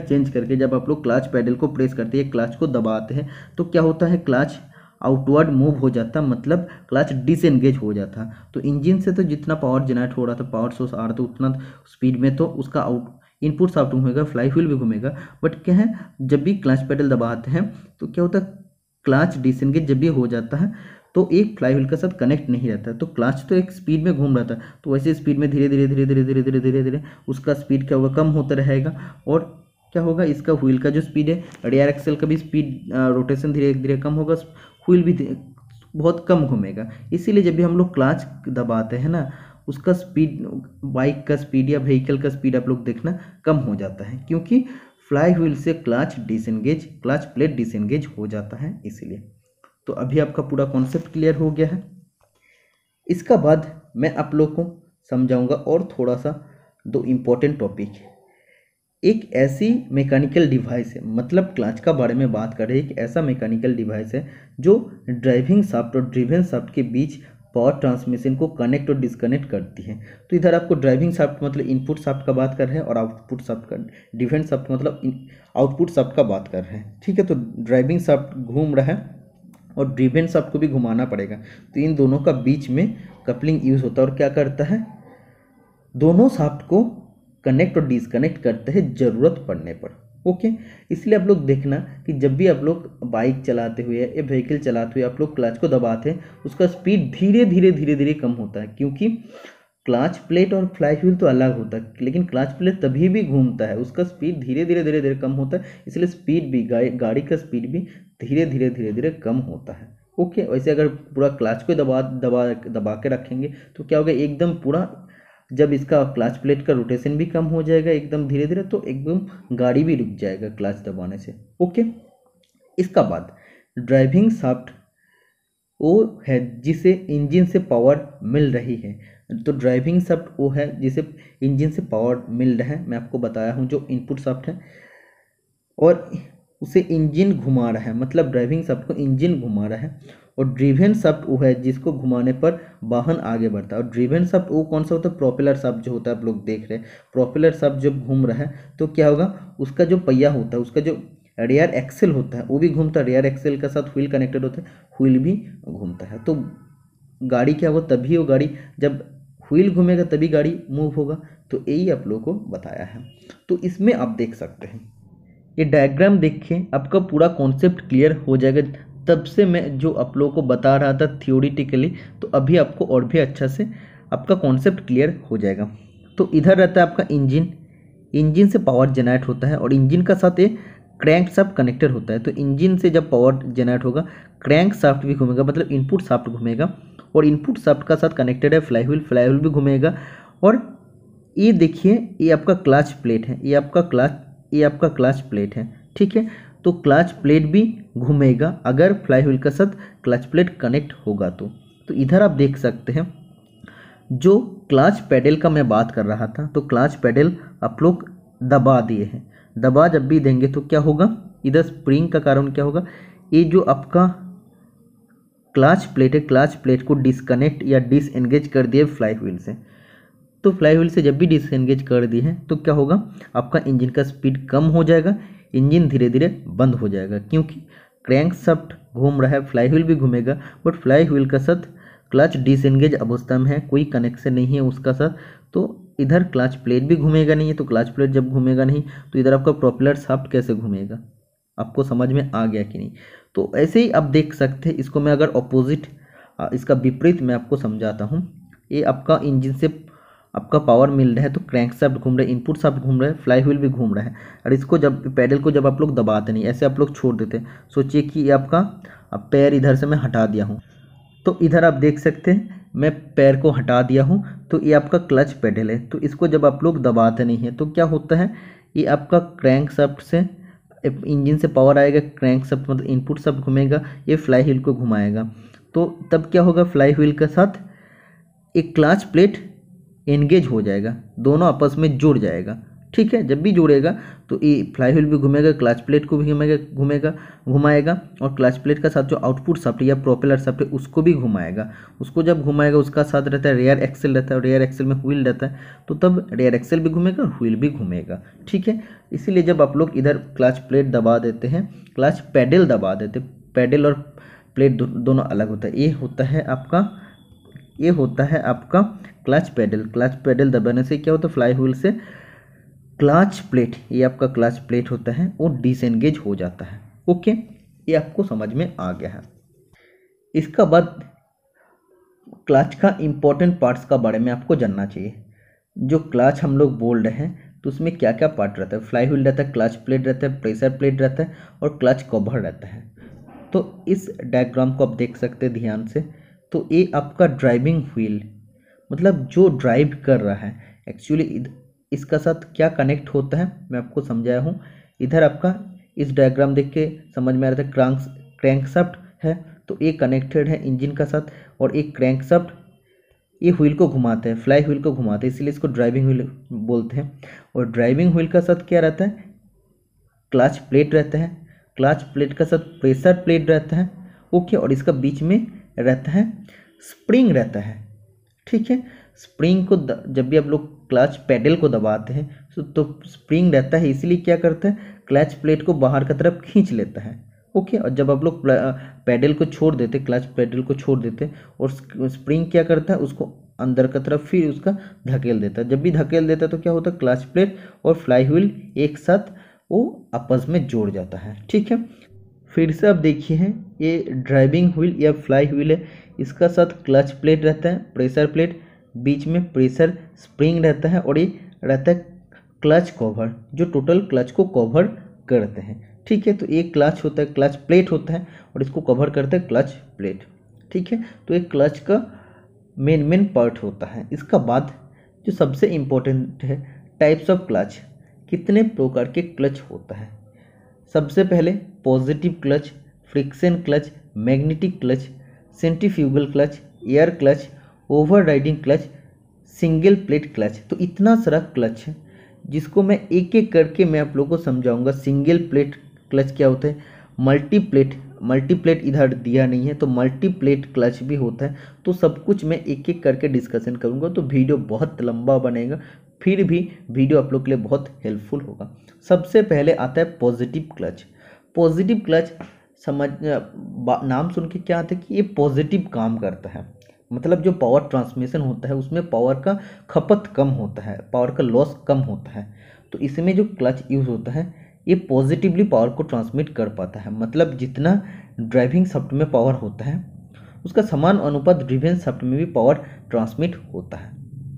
चेंज करके जब आप लोग क्लच पेडल को प्रेस करते हैं, क्लच को दबाते हैं, तो क्या होता है, क्लच आउटवर्ड मूव हो जाता, मतलब क्लच डिसएंगेज हो जाता। तो इंजन से तो जितना पावर जनरेट हो रहा था, पावर सोर्स आ रहा था, उतना स्पीड में तो उसका इनपुट शाफ्ट घूमेगा, फ्लाई व्हील भी घूमेगा, बट क्या है जब भी क्लच पेडल दबाते हैं तो क्या होता है, क्लच डिसएंगेज जब भी हो जाता है तो एक फ्लाई व्हील के साथ कनेक्ट नहीं रहता है। तो क्लच तो एक स्पीड में घूम रहा था, तो वैसे स्पीड में धीरे धीरे धीरे धीरे धीरे धीरे धीरे धीरे उसका स्पीड क्या होगा, कम होता रहेगा। और क्या होगा, इसका व्हील का जो स्पीड है, रियर एक्सेल का भी स्पीड रोटेशन धीरे धीरे कम होगा, व्हील भी बहुत कम घूमेगा। इसीलिए जब भी हम लोग क्लच दबाते हैं ना, उसका स्पीड, बाइक का स्पीड या व्हीकल का स्पीड आप लोग देखना कम हो जाता है, क्योंकि फ्लाई व्हील से clutch disengage, clutch plate disengage हो जाता है इसीलिए। तो अभी आपका पूरा कॉन्सेप्ट क्लियर हो गया है। इसका बाद मैं आप लोग को समझाऊंगा और थोड़ा सा दो इम्पोर्टेंट टॉपिक। एक ऐसी मैकेनिकल डिवाइस है, मतलब क्लच का बारे में बात कर रहे हैं, एक ऐसा मैकेनिकल डिवाइस है जो ड्राइविंग शाफ्ट और ड्रिवन शाफ्ट के बीच पावर ट्रांसमिशन को कनेक्ट और डिस्कनेक्ट करती है। तो इधर आपको ड्राइविंग शाफ्ट मतलब इनपुट शाफ्ट का बात कर रहे हैं, और आउटपुट शाफ्ट का, ड्रिवन शाफ्ट मतलब आउटपुट शाफ्ट का बात कर रहे हैं। ठीक है, तो ड्राइविंग शाफ्ट घूम रहा है और ड्रिवन शाफ्ट को भी घुमाना पड़ेगा, तो इन दोनों का बीच में कपलिंग यूज होता है, और क्या करता है, दोनों शाफ्ट को कनेक्ट और डिसकनेक्ट करते हैं ज़रूरत पड़ने पर। ओके, इसलिए आप लोग देखना कि जब भी आप लोग बाइक चलाते हुए या व्हीकल चलाते हुए आप लोग क्लच को दबाते हैं, उसका स्पीड धीरे धीरे धीरे धीरे कम होता है, क्योंकि क्लच प्लेट और फ्लाई व्हील तो अलग होता है, लेकिन क्लच प्लेट तभी भी घूमता है, उसका स्पीड धीरे धीरे धीरे धीरे कम होता है, इसलिए स्पीड भी गाड़ी का स्पीड भी धीरे धीरे धीरे धीरे कम होता है। ओके, वैसे अगर पूरा क्लच को दबा दबा दबा के रखेंगे तो क्या होगा, एकदम पूरा जब इसका क्लच प्लेट का रोटेशन भी कम हो जाएगा एकदम धीरे धीरे, तो एकदम गाड़ी भी रुक जाएगा क्लच दबाने से। ओके, इसका बाद ड्राइविंग शाफ्ट वो है जिसे इंजन से पावर मिल रही है। तो ड्राइविंग शाफ्ट वो है जिसे इंजन से पावर मिल रहा है, मैं आपको बताया हूँ, जो इनपुट शाफ्ट है और उसे इंजन घुमा रहा है, मतलब ड्राइविंग शाफ्ट को इंजन घुमा रहा है। और ड्रिवन शाफ्ट वो है जिसको घुमाने पर वाहन आगे बढ़ता है। और ड्रिवन शाफ्ट वो कौन सा होता है, प्रोपेलर शाफ्ट जो होता है, आप लोग देख रहे हैं प्रोपेलर शाफ्ट जब घूम रहा है तो क्या होगा, उसका जो पहिया होता है, उसका जो रियर एक्सेल होता है वो भी घूमता है, रियर एक्सेल के साथ व्हील कनेक्टेड होता है, व्हील भी घूमता है। तो गाड़ी क्या होगा, तभी वो गाड़ी जब व्हील घूमेगा तभी गाड़ी मूव होगा। तो यही आप लोगों को बताया है। तो इसमें आप देख सकते हैं, ये डायग्राम देखें, आपका पूरा कॉन्सेप्ट क्लियर हो जाएगा। तब से मैं जो आप लोगों को बता रहा था थियोरिटिकली, तो अभी आपको और भी अच्छा से आपका कॉन्सेप्ट क्लियर हो जाएगा। तो इधर रहता है आपका इंजन, इंजन से पावर जनरेट होता है और इंजन का साथ एक क्रैंक शाफ्ट कनेक्टर होता है। तो इंजन से जब पावर जनरेट होगा, क्रैंक शाफ्ट भी घूमेगा, मतलब इनपुट शाफ्ट घूमेगा, और इनपुट शाफ्ट का साथ कनेक्टेड है फ्लाई व्हील, फ्लाई व्हील भी घूमेगा। और ये देखिए, ये आपका क्लच प्लेट है, ये आपका क्लच प्लेट है। ठीक है, तो क्लच प्लेट भी घूमेगा अगर फ्लाई व्हील के साथ क्लच प्लेट कनेक्ट होगा तो इधर आप देख सकते हैं, जो क्लच पैडल का मैं बात कर रहा था, तो क्लच पैडल आप लोग दबा दिए हैं, दबा जब भी देंगे तो क्या होगा, इधर स्प्रिंग का कारण क्या होगा, ये जो आपका क्लच प्लेट है, क्लच प्लेट को डिसकनेक्ट या डिसएंगेज कर दिए फ्लाई व्हील से। तो फ्लाई व्हील से जब भी डिसएंगेज कर दी है तो क्या होगा, आपका इंजन का स्पीड कम हो जाएगा, इंजन धीरे धीरे बंद हो जाएगा, क्योंकि क्रैंक शाफ्ट घूम रहा है, फ्लाई व्हील भी घूमेगा, बट फ्लाई व्हील का साथ क्लच डिसएंगेज अवस्था में है, कोई कनेक्शन नहीं है उसका साथ, तो इधर क्लच प्लेट भी घूमेगा नहीं है। तो क्लच प्लेट जब घूमेगा नहीं तो इधर आपका प्रोपेलर शाफ्ट कैसे घूमेगा, आपको समझ में आ गया कि नहीं। तो ऐसे ही आप देख सकते हैं, इसको मैं अगर ऑपोजिट, इसका विपरीत मैं आपको समझाता हूँ। ये आपका इंजन से आपका पावर मिल रहा है तो क्रैंक शाफ्ट घूम रहा है, इनपुट शाफ्ट घूम रहा है, फ्लाई व्हील भी घूम रहा है, और इसको जब पैडल को जब आप लोग दबाते नहीं, ऐसे आप लोग छोड़ देते, सोचिए कि ये आपका पैर इधर से मैं हटा दिया हूँ, तो इधर आप देख सकते हैं मैं पैर को हटा दिया हूँ, तो ये आपका क्लच पैडल है। तो इसको जब आप लोग दबाते नहीं है तो क्या होता है, ये आपका क्रैंक शाफ्ट से इंजन से पावर आएगा, क्रैंक शाफ्ट मतलब इनपुट शाफ्ट घूमेगा, ये फ्लाई व्हील को घुमाएगा। तो तब क्या होगा, फ्लाई व्हील के साथ एक क्लच प्लेट एंगेज हो जाएगा, दोनों आपस में जुड़ जाएगा। ठीक है, जब भी जुड़ेगा तो ये फ्लाई व्हील भी घूमेगा, क्लच प्लेट को भी घुमाएगा, और क्लच प्लेट का साथ जो आउटपुट शाफ्ट या प्रोपेलर शाफ्ट है उसको भी घुमाएगा। उसको जब घुमाएगा उसका साथ रहता है रियर एक्सेल रहता है, और रियर एक्सेल में व्हील रहता है, तो तब रियर एक्सेल भी घूमेगा और व्हील भी घूमेगा। ठीक है, इसीलिए जब आप लोग इधर क्लच प्लेट दबा देते हैं, क्लच पैडल दबा देते, पैडल और प्लेट दोनों अलग होता है। ये होता है आपका क्लच पैडल। क्लच पैडल दबाने से क्या होता है, फ्लाई व्हील से क्लच प्लेट, ये आपका क्लच प्लेट होता है, वो डिसएंगेज हो जाता है। ओके, ये आपको समझ में आ गया है। इसका बाद क्लच का इम्पोर्टेंट पार्ट्स का बारे में आपको जानना चाहिए। जो क्लच हम लोग बोल रहे हैं तो उसमें क्या क्या पार्ट रहता है। फ्लाई व्हील रहता है, क्लच प्लेट रहता है, प्रेशर प्लेट रहता है और क्लच कवर रहता है। तो इस डायग्राम को आप देख सकते हैं ध्यान से। तो ये आपका ड्राइविंग व्हील, मतलब जो ड्राइव कर रहा है, एक्चुअली इसका साथ क्या कनेक्ट होता है मैं आपको समझाया हूँ। इधर आपका इस डायग्राम देख के समझ में आ रहा था क्रैंकशाफ्ट है, तो ये कनेक्टेड है इंजन का साथ, और एक क्रैंकशाफ्ट ये व्हील को घुमाते हैं, फ्लाई व्हील को घुमाते हैं, इसलिए इसको ड्राइविंग व्हील बोलते हैं। और ड्राइविंग व्हील का साथ क्या रहता है, क्लच प्लेट रहता है, क्लच प्लेट का साथ प्रेशर प्लेट रहता है। ओके, और इसका बीच में रहता है स्प्रिंग रहता है। ठीक है, स्प्रिंग को जब भी आप लोग क्लच पैडल को दबाते हैं तो स्प्रिंग रहता है, इसीलिए क्या करता है, क्लच प्लेट को बाहर की तरफ खींच लेता है। ओके, और जब आप लोग पैडल को छोड़ देते, क्लच पैडल को छोड़ देते, और स्प्रिंग क्या करता है, उसको अंदर की तरफ फिर उसका धकेल देता है। जब भी धकेल देता है तो क्या होता है, क्लच प्लेट और फ्लाई व्हील एक साथ वो आपस में जोड़ जाता है। ठीक है, फिर से आप देखिए हैं, ये ड्राइविंग व्हील या फ्लाई व्हील है, इसका साथ क्लच प्लेट रहता है, प्रेशर प्लेट, बीच में प्रेशर स्प्रिंग रहता है, और ये रहता है क्लच कवर, जो टोटल क्लच को कवर करते हैं। ठीक है, तो एक क्लच होता है, क्लच प्लेट होता है, और इसको कवर करता है क्लच प्लेट। ठीक है, तो एक क्लच का मेन पार्ट होता है। इसका बाद जो सबसे इम्पोर्टेंट है, टाइप्स ऑफ क्लच, कितने प्रकार के क्लच होता है। सबसे पहले positive clutch, friction clutch, magnetic clutch, centrifugal clutch, air clutch, overriding clutch, single plate clutch. तो इतना सारा क्लच है जिसको मैं एक एक करके मैं आप लोगों को समझाऊंगा। सिंगल प्लेट क्लच क्या होता है, मल्टीप्लेट इधर दिया नहीं है, तो मल्टीप्लेट क्लच भी होता है। तो सब कुछ मैं एक एक करके डिस्कशन करूंगा, तो वीडियो बहुत लंबा बनेगा, फिर भी वीडियो आप लोग के लिए बहुत हेल्पफुल होगा। सबसे पहले आता है पॉजिटिव क्लच। पॉजिटिव क्लच नाम सुन के क्या आता है कि ये पॉजिटिव काम करता है, मतलब जो पावर ट्रांसमिशन होता है उसमें पावर का खपत कम होता है, पावर का लॉस कम होता है। तो इसमें जो क्लच यूज़ होता है ये पॉजिटिवली पावर को ट्रांसमिट कर पाता है, मतलब जितना ड्राइविंग शाफ्ट में पावर होता है उसका समान अनुपात ड्रिवेन शाफ्ट में भी पावर ट्रांसमिट होता है।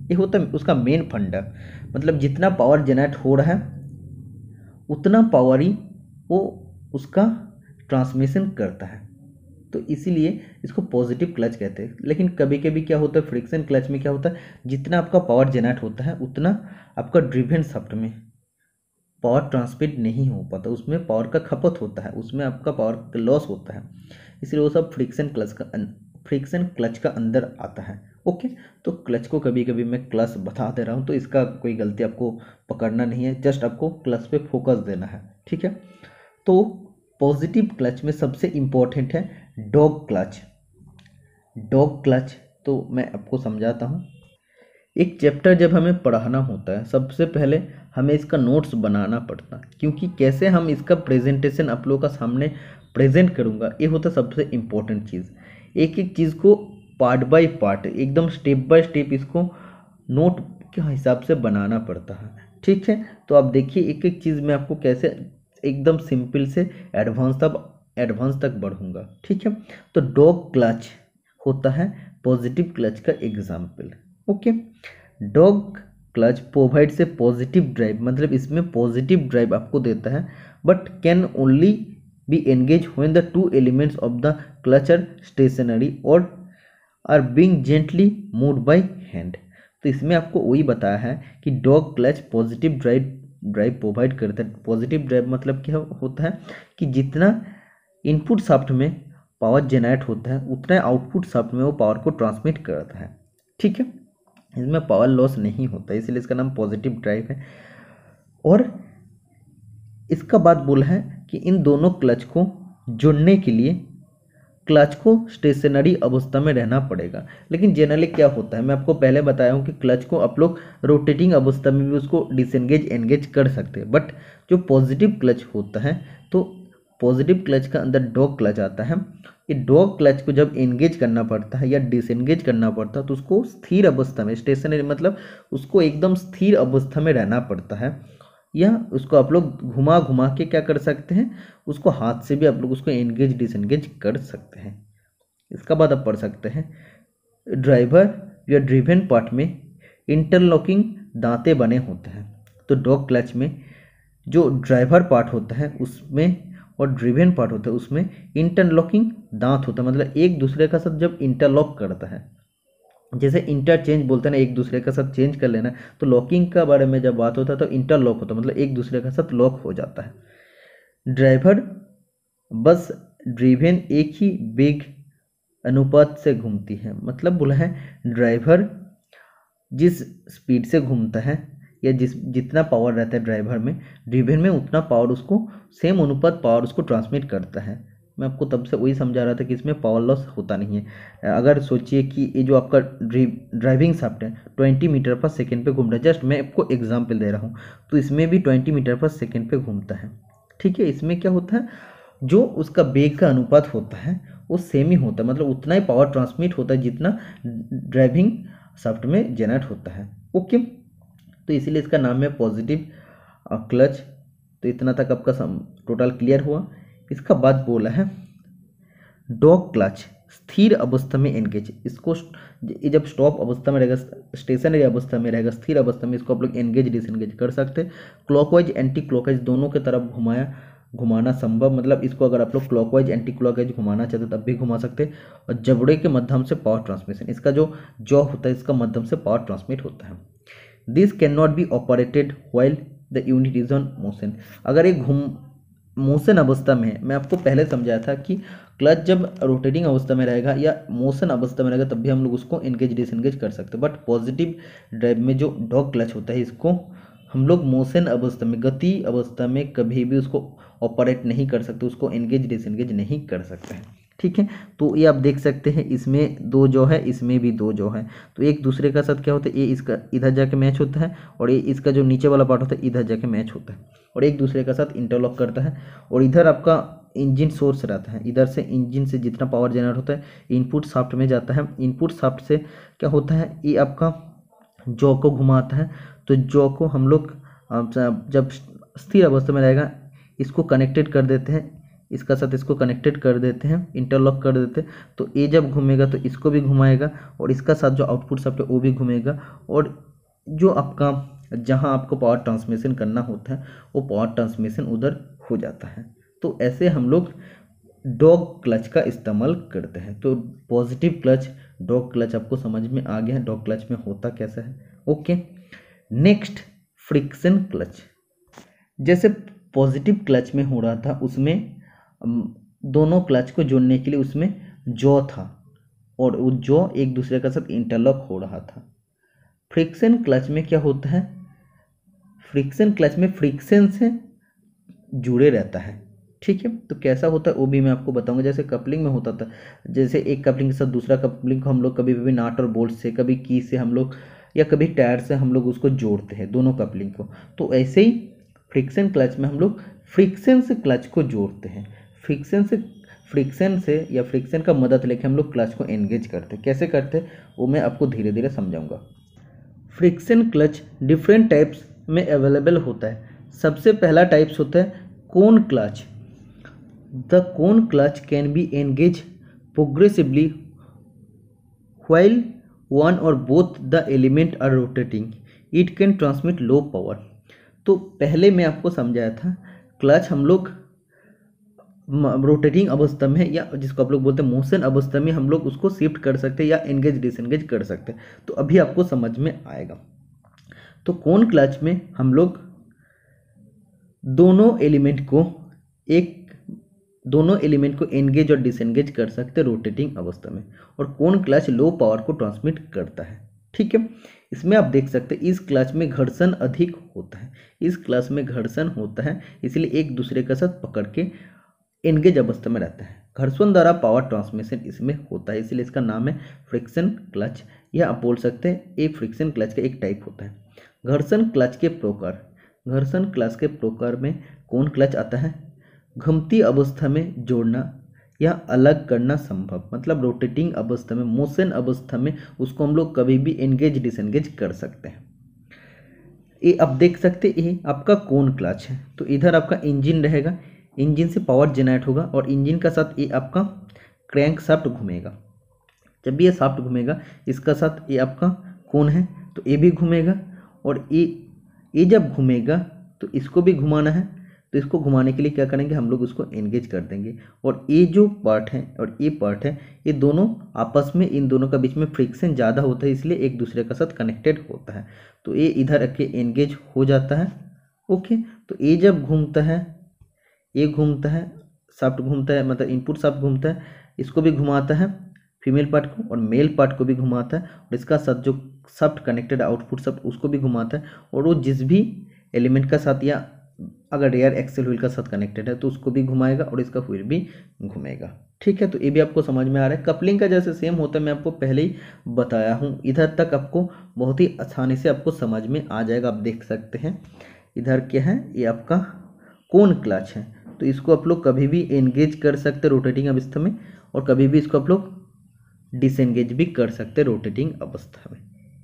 ये होता है उसका मेन फंडा, मतलब जितना पावर जनरेट हो रहा है उतना पावर ही वो उसका ट्रांसमिशन करता है, तो इसीलिए इसको पॉजिटिव क्लच कहते हैं। लेकिन कभी कभी क्या होता है, फ्रिक्शन क्लच में क्या होता है, जितना आपका पावर जनरेट होता है उतना आपका ड्रिवेन शाफ्ट में पावर ट्रांसमिट नहीं हो पाता, उसमें पावर का खपत होता है, उसमें आपका पावर लॉस होता है, इसलिए वो सब फ्रिक्शन क्लच का अंदर आता है। ओके, तो क्लच को कभी कभी मैं क्लच बता दे रहा हूँ, तो इसका कोई गलती आपको पकड़ना नहीं है, जस्ट आपको क्लच पे फोकस देना है। ठीक है, तो पॉजिटिव क्लच में सबसे इम्पोर्टेंट है डॉग क्लच। डॉग क्लच तो मैं आपको समझाता हूँ। एक चैप्टर जब हमें पढ़ाना होता है सबसे पहले हमें इसका नोट्स बनाना पड़ता है, क्योंकि कैसे हम इसका प्रेजेंटेशन आप लोगों का सामने प्रेजेंट करूँगा, ये होता है सबसे इम्पोर्टेंट चीज़। एक एक चीज़ को पार्ट बाय पार्ट एकदम स्टेप बाय स्टेप इसको नोट के हिसाब से बनाना पड़ता है। ठीक है, तो आप देखिए एक एक चीज़ मैं आपको कैसे एकदम सिंपल से एडवांस तक बढ़ूंगा। ठीक है, तो डॉग क्लच होता है पॉजिटिव क्लच का example. Okay, dog clutch provide से पॉजिटिव ड्राइव, मतलब इसमें पॉजिटिव ड्राइव आपको देता है, but can only be engage when the two elements of the clutch are stationary और are being gently moved by hand. तो इसमें आपको वही बताया है कि dog clutch positive drive provide करता है। पॉजिटिव ड्राइव मतलब क्या होता है कि जितना इनपुट शाफ्ट में पावर जनरेट होता है उतना आउटपुट शाफ्ट में वो पावर को ट्रांसमिट करता है। ठीक है, इसमें पावर लॉस नहीं होता, इसलिए इसका नाम पॉजिटिव ड्राइव है। और इसका बात बोला है कि इन दोनों क्लच को जोड़ने के लिए क्लच को स्टेशनरी अवस्था में रहना पड़ेगा। लेकिन जनरली क्या होता है, मैं आपको पहले बताया हूँ कि क्लच को आप लोग रोटेटिंग अवस्था में भी उसको डिसएंगेज एंगेज कर सकते हैं, बट जो पॉजिटिव क्लच होता है तो पॉजिटिव क्लच का अंदर डॉग क्लच आता है। ये डॉग क्लच को जब एंगेज करना पड़ता है या डिसएंगेज करना पड़ता है तो उसको स्थिर अवस्था में, स्टेशनरी मतलब उसको एकदम स्थिर अवस्था में रहना पड़ता है, या उसको आप लोग घुमा घुमा के क्या कर सकते हैं, उसको हाथ से भी आप लोग उसको एंगेज डिसएंगेज कर सकते हैं। इसका बाद आप पढ़ सकते हैं ड्राइवर या ड्रिवन पार्ट में इंटरलॉकिंग दांते बने होते हैं। तो डॉग क्लच में जो ड्राइवर पार्ट होता है उसमें और ड्रिवन पार्ट होता है उसमें इंटरलॉकिंग दांत होता है, मतलब एक दूसरे का साथ जब इंटरलॉक करता है, जैसे इंटरचेंज बोलते हैं ना, एक दूसरे का साथ चेंज कर लेना, तो लॉकिंग का बारे में जब बात होता है तो इंटरलॉक होता है, मतलब एक दूसरे का साथ लॉक हो जाता है। ड्राइवर बस ड्रिवन एक ही वेग अनुपात से घूमती है, मतलब बोला है ड्राइवर जिस स्पीड से घूमता है या जितना पावर रहता है ड्राइवर में, ड्रिवन में उतना पावर उसको सेम अनुपात पावर उसको ट्रांसमिट करता है। मैं आपको तब से वही समझा रहा था कि इसमें पावर लॉस होता नहीं है। अगर सोचिए कि ये जो आपका ड्राइविंग शाफ्ट है 20 मीटर पर सेकेंड पे घूम रहा है, जस्ट मैं आपको एग्जांपल दे रहा हूँ, तो इसमें भी 20 मीटर पर सेकेंड पे घूमता है। ठीक है, इसमें क्या होता है, जो उसका वेग का अनुपात होता है वो सेम ही होता है, मतलब उतना ही पावर ट्रांसमिट होता है जितना ड्राइविंग शाफ्ट में जनरेट होता है। ओके, तो इसीलिए इसका नाम है पॉजिटिव क्लच। तो इतना तक आपका टोटल क्लियर हुआ। इसका बाद बोला है डॉग क्लच स्थिर अवस्था में एंगेज। इसको जब स्टॉप अवस्था में रहेगा, स्टेशनरी अवस्था में रहेगा, स्थिर अवस्था में इसको आप लोग एंगेज डिसएंगेज कर सकते हैं। क्लॉकवाइज एंटी क्लॉकवाइज दोनों के तरफ घुमाना संभव, मतलब इसको अगर आप लोग क्लॉकवाइज एंटी क्लॉकवाइज घुमाना चाहते तब भी घुमा सकते हैं। और जबड़े के माध्यम से पावर ट्रांसमिशन, इसका जो जॉ होता है इसका माध्यम से पावर ट्रांसमिट होता है। This can not be operated while the unit is on motion. अगर एक मोशन अवस्था में है, मैं आपको पहले समझाया था कि क्लच जब रोटेटिंग अवस्था में रहेगा या मोशन अवस्था में रहेगा तब भी हम लोग उसको एंगेज डिसएंगेज कर सकते हैं। बट पॉजिटिव ड्राइव में जो डॉग क्लच होता है इसको हम लोग मोशन अवस्था में, गति अवस्था में कभी भी उसको ऑपरेट नहीं कर सकते, उसको एंगेज डिसएंगेज नहीं कर सकते हैं। ठीक है, तो ये आप देख सकते हैं इसमें दो जो है, इसमें भी दो जो है, तो एक दूसरे का साथ क्या होता है, ये इसका इधर जाके मैच होता है और ये इसका जो नीचे वाला पार्ट होता है इधर जाके मैच होता है और एक दूसरे का साथ इंटरलॉक करता है। और इधर आपका इंजन सोर्स रहता है, इधर से इंजन से जितना पावर जनरेट होता है इनपुट शाफ्ट में जाता है। इनपुट शाफ्ट से क्या होता है, ये आपका जॉ को घुमाता है। तो जॉ को हम लोग जब स्थिर अवस्था में रहेगा इसको कनेक्टेड कर देते हैं, इसका साथ इसको कनेक्टेड कर देते हैं, इंटरलॉक कर देते हैं। तो ये जब घूमेगा तो इसको भी घुमाएगा और इसका साथ जो आउटपुट शाफ्ट है वो भी घूमेगा और जो आपका जहाँ आपको पावर ट्रांसमिशन करना होता है वो पावर ट्रांसमिशन उधर हो जाता है। तो ऐसे हम लोग डॉग क्लच का इस्तेमाल करते हैं। तो पॉजिटिव क्लच, डॉग क्लच आपको समझ में आ गया है डॉग क्लच में होता कैसा है। Okay, next friction clutch. जैसे पॉजिटिव क्लच में हो रहा था उसमें दोनों क्लच को जोड़ने के लिए उसमें जॉ था और वो जॉ एक दूसरे के साथ इंटरलॉक हो रहा था। फ्रिक्शन क्लच में क्या होता है, फ्रिक्शन क्लच में फ्रिक्शन से जुड़े रहता है। ठीक है, तो कैसा होता है वो भी मैं आपको बताऊंगा। जैसे कपलिंग में होता था, जैसे एक कपलिंग के साथ दूसरा कपलिंग को हम लोग कभी भी नाट और बोल्ट से, कभी की से हम लोग या कभी टायर से हम लोग उसको जोड़ते हैं दोनों कपलिंग को। तो ऐसे ही फ्रिक्शन क्लच में हम लोग फ्रिक्शन से क्लच को जोड़ते हैं। फ्रिक्शन से या फ्रिक्शन का मदद लेके हम लोग क्लच को एंगेज करते हैं। कैसे करते हैं वो मैं आपको धीरे धीरे समझाऊंगा। फ्रिक्शन क्लच डिफरेंट टाइप्स में अवेलेबल होता है। सबसे पहला टाइप्स होता है cone clutch. The cone clutch can be engage progressively while one और both the element are rotating. It can transmit low power. तो पहले मैं आपको समझाया था क्लच हम लोग रोटेटिंग अवस्था में या जिसको आप लोग बोलते हैं मोशन अवस्था में हम लोग उसको शिफ्ट कर सकते हैं या एंगेज डिसएंगेज कर सकते हैं। तो अभी आपको समझ में आएगा। तो कोन क्लच में हम लोग दोनों एलिमेंट को एंगेज और डिसएंगेज कर सकते हैं रोटेटिंग अवस्था में। और कोन क्लच लो पावर को ट्रांसमिट करता है। ठीक है, इसमें आप देख सकते हैं इस क्लच में घर्षण अधिक होता है, इस क्लच में घर्षण होता है, इसलिए एक दूसरे के साथ पकड़ के एंगेज अवस्था में रहता है। घर्षण द्वारा पावर ट्रांसमिशन इसमें होता है, इसलिए इसका नाम है फ्रिक्शन क्लच, या आप बोल सकते हैं एक फ्रिक्शन क्लच का एक टाइप होता है। घर्षण क्लच के प्रकार, घर्षण क्लच के प्रकार में कौन क्लच आता है, घूमती अवस्था में जोड़ना या अलग करना संभव, मतलब रोटेटिंग अवस्था में, मोशन अवस्था में उसको हम लोग कभी भी एंगेज डिसएंगेज कर सकते हैं। ये आप देख सकते ये आपका कौन क्लच है। तो इधर आपका इंजन रहेगा, इंजन से पावर जनरेट होगा और इंजन का साथ ये आपका क्रैंक शाफ्ट घूमेगा। जब भी ये शाफ्ट घूमेगा इसका साथ ये आपका कौन है तो ये भी घूमेगा, और ये जब घूमेगा तो इसको भी घुमाना है। तो इसको घुमाने के लिए क्या करेंगे, हम लोग उसको एंगेज कर देंगे, और ये जो पार्ट है और ये पार्ट है ये दोनों आपस में, इन दोनों का बीच में फ्रिक्शन ज़्यादा होता है, इसलिए एक दूसरे के साथ कनेक्टेड होता है। तो ये इधर आके एंगेज हो जाता है। ओके, तो ये जब घूमता है, ये घूमता है, शाफ्ट घूमता है, मतलब इनपुट शाफ्ट घूमता है, इसको भी घुमाता है फीमेल पार्ट को, और मेल पार्ट को भी घुमाता है, और इसका साथ जो शाफ्ट कनेक्टेड आउटपुट शाफ्ट उसको भी घुमाता है, और वो जिस भी एलिमेंट का साथ या अगर रेयर एक्सेल व्हील का साथ कनेक्टेड है तो उसको भी घुमाएगा और इसका व्हील भी घूमेगा। ठीक है, तो ये भी आपको समझ में आ रहा है। कपलिंग का जैसे सेम होता है, मैं आपको पहले ही बताया हूँ, इधर तक आपको बहुत ही आसानी से आपको समझ में आ जाएगा। आप देख सकते हैं इधर क्या है, ये आपका कौन क्लच है, तो इसको आप लोग कभी भी एंगेज कर सकते रोटेटिंग अवस्था में, और कभी भी इसको आप लोग डिसएंगेज भी कर सकते रोटेटिंग अवस्था में।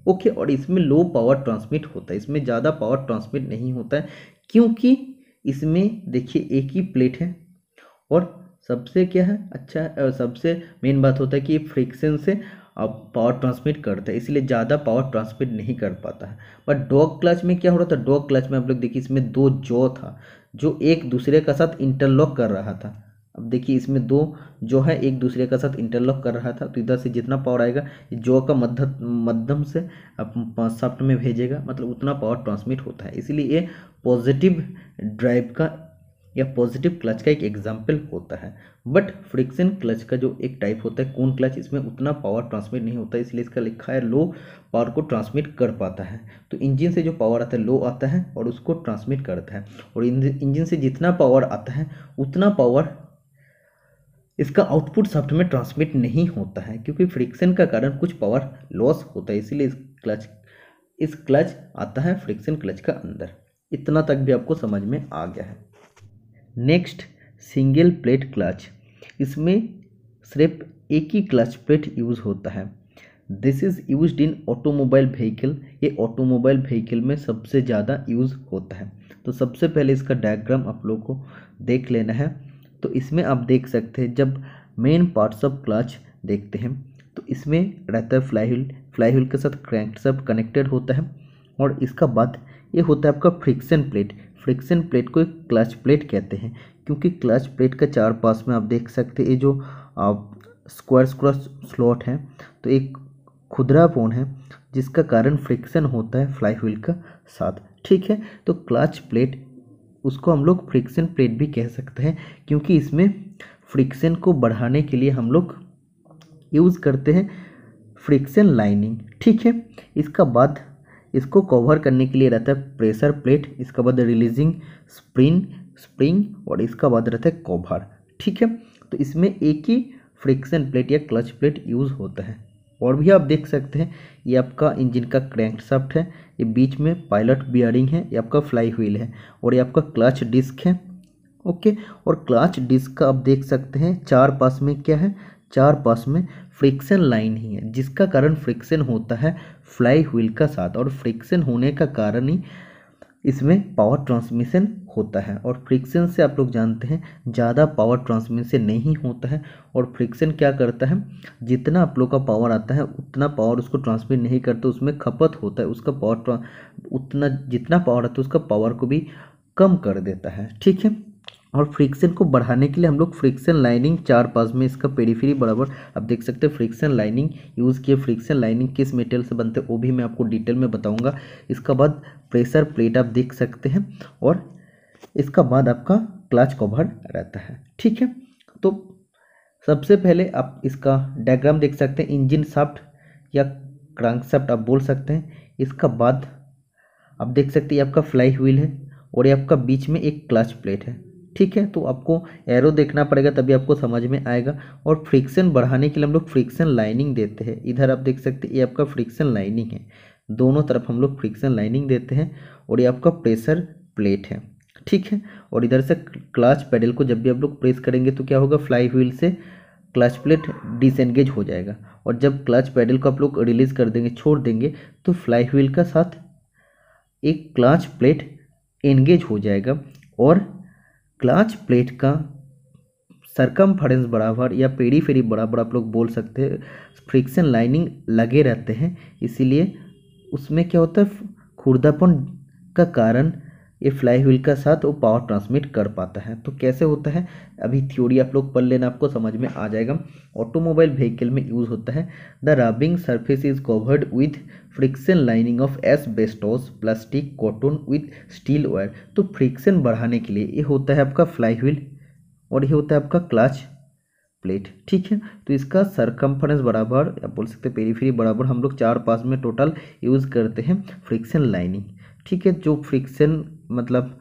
ओके, और इसमें लो पावर ट्रांसमिट होता है, इसमें ज़्यादा पावर ट्रांसमिट नहीं होता है, क्योंकि इसमें देखिए एक ही प्लेट है, और सबसे क्या है अच्छा सबसे मेन बात होता है कि ये फ्रिक्शन से अब पावर ट्रांसमिट करता है, इसलिए ज़्यादा पावर ट्रांसमिट नहीं कर पाता है। बट डॉग क्लच में क्या हो रहा था, डॉग क्लच में आप लोग देखिए इसमें दो जॉ था जो एक दूसरे का साथ इंटरलॉक कर रहा था। अब देखिए इसमें दो जो है एक दूसरे का साथ इंटरलॉक कर रहा था, तो इधर से जितना पावर आएगा जॉ का मध्यम से शाफ्ट में भेजेगा, मतलब उतना पावर ट्रांसमिट होता है। इसलिए ये पॉजिटिव ड्राइव का या पॉजिटिव क्लच का एक एग्जाम्पल होता है। बट फ्रिक्शन क्लच का जो एक टाइप होता है कून क्लच, इसमें उतना पावर ट्रांसमिट नहीं होता है, इसलिए इसका लिखा है लो पावर को ट्रांसमिट कर पाता है। तो इंजन से जो पावर आता है लो आता है और उसको ट्रांसमिट करता है, और इंजन से जितना पावर आता है उतना पावर इसका आउटपुट शाफ्ट में ट्रांसमिट नहीं होता है, क्योंकि फ्रिक्शन का कारण कुछ पावर लॉस होता है, इसीलिए इस क्लच आता है फ्रिक्शन क्लच का अंदर। इतना तक भी आपको समझ में आ गया है। Next, single plate clutch. इसमें सिर्फ एक ही क्लच प्लेट यूज़ होता है। This is used in automobile vehicle. ये ऑटोमोबाइल व्हीकल में सबसे ज़्यादा यूज़ होता है। तो सबसे पहले इसका डायग्राम आप लोगों को देख लेना है। तो इसमें आप देख सकते हैं जब मेन पार्ट्स ऑफ क्लच देखते हैं तो इसमें रहता है फ्लाई व्हील के साथ क्रैंकशाफ्ट कनेक्टेड होता है, और इसका बाद ये होता है आपका फ्रिक्शन प्लेट। फ्रिक्शन प्लेट को एक क्लच प्लेट कहते हैं, क्योंकि क्लच प्लेट का चार पास में आप देख सकते हैं ये जो स्क्वायर स्लॉट है, तो एक खुरदरापन है जिसका कारण फ्रिक्शन होता है फ्लाई व्हील का साथ। ठीक है, तो क्लच प्लेट उसको हम लोग फ्रिक्शन प्लेट भी कह सकते हैं, क्योंकि इसमें फ्रिक्शन को बढ़ाने के लिए हम लोग यूज़ करते हैं फ्रिक्शन लाइनिंग। ठीक है, इसका बाद इसको कवर करने के लिए रहता है प्रेशर प्लेट, इसका बाद रिलीजिंग स्प्रिंग और इसका बाद रहता है कवर। ठीक है, तो इसमें एक ही फ्रिक्शन प्लेट या क्लच प्लेट यूज़ होता है। और भी आप देख सकते हैं ये आपका इंजन का क्रैंकशाफ्ट है, ये बीच में पायलट बियरिंग है, ये आपका फ्लाई व्हील है, और ये आपका क्लच डिस्क है। ओके, और क्लच डिस्क का आप देख सकते हैं चार पास में क्या है, चार पास में फ्रिक्शन लाइन ही है, जिसका कारण फ्रिक्शन होता है फ्लाई व्हील का साथ, और फ्रिक्शन होने का कारण ही इसमें पावर ट्रांसमिशन होता है। और फ्रिक्शन से आप लोग जानते हैं ज़्यादा पावर ट्रांसमिशन नहीं होता है, और फ्रिक्शन क्या करता है जितना आप लोग का पावर आता है उतना पावर उसको ट्रांसमिट नहीं करता, उसमें खपत होता है उसका पावर, उतना जितना पावर आता है उसका पावर को भी कम कर देता है। ठीक है, और फ्रिक्शन को बढ़ाने के लिए हम लोग फ्रिक्शन लाइनिंग चार पास में इसका पेरिफेरी बराबर आप देख सकते हैं फ्रिक्शन लाइनिंग यूज़ किए। फ्रिक्शन लाइनिंग किस मेटेरियल से बनते हैं वो भी मैं आपको डिटेल में बताऊंगा। इसका बाद प्रेशर प्लेट आप देख सकते हैं, और इसका बाद आपका क्लच कवर रहता है। ठीक है, तो सबसे पहले आप इसका डायग्राम देख सकते हैं, इंजन शाफ्ट या क्रैंकशाफ्ट आप बोल सकते हैं। इसका बाद आप देख सकते हैं आपका फ्लाई व्हील है, और ये आपका बीच में एक क्लच प्लेट है। ठीक है, तो आपको एरो देखना पड़ेगा तभी आपको समझ में आएगा। और फ्रिक्शन बढ़ाने के लिए हम लोग फ्रिक्शन लाइनिंग देते हैं। इधर आप देख सकते हैं ये आपका फ्रिक्शन लाइनिंग है, दोनों तरफ हम लोग फ्रिक्शन लाइनिंग देते हैं, और ये आपका प्रेशर प्लेट है। ठीक है, और इधर से क्लच पैडल को जब भी आप लोग प्रेस करेंगे तो क्या होगा, फ्लाई व्हील से क्लच प्लेट डिसएंगेज हो जाएगा, और जब क्लच पैडल को आप लोग रिलीज कर देंगे, छोड़ देंगे, तो फ्लाई व्हील का साथ एक क्लच प्लेट एंगेज हो जाएगा और क्लच प्लेट का सरकमफेरेंस बराबर या पेरीफेरी बराबर आप लोग बोल सकते हैं फ्रिक्शन लाइनिंग लगे रहते हैं, इसीलिए उसमें क्या होता है खुरदरापन का कारण ये फ्लाई व्हील का साथ वो पावर ट्रांसमिट कर पाता है। तो कैसे होता है अभी थ्योरी आप लोग पढ़ लेना, आपको समझ में आ जाएगा। ऑटोमोबाइल व्हीकल में यूज होता है the rubbing surface is covered with friction lining of asbestos plastic cotton with steel wire. तो फ्रिक्शन बढ़ाने के लिए ये होता है आपका फ्लाई व्हील और ये होता है आपका क्लच प्लेट, ठीक है। तो इसका सरकमफेरेंस बराबर आप बोल सकते हैं पेरीफेरी बराबर हम लोग 4 पास में टोटल यूज़ करते हैं फ्रिक्शन लाइनिंग, ठीक है। जो फ्रिक्शन मतलब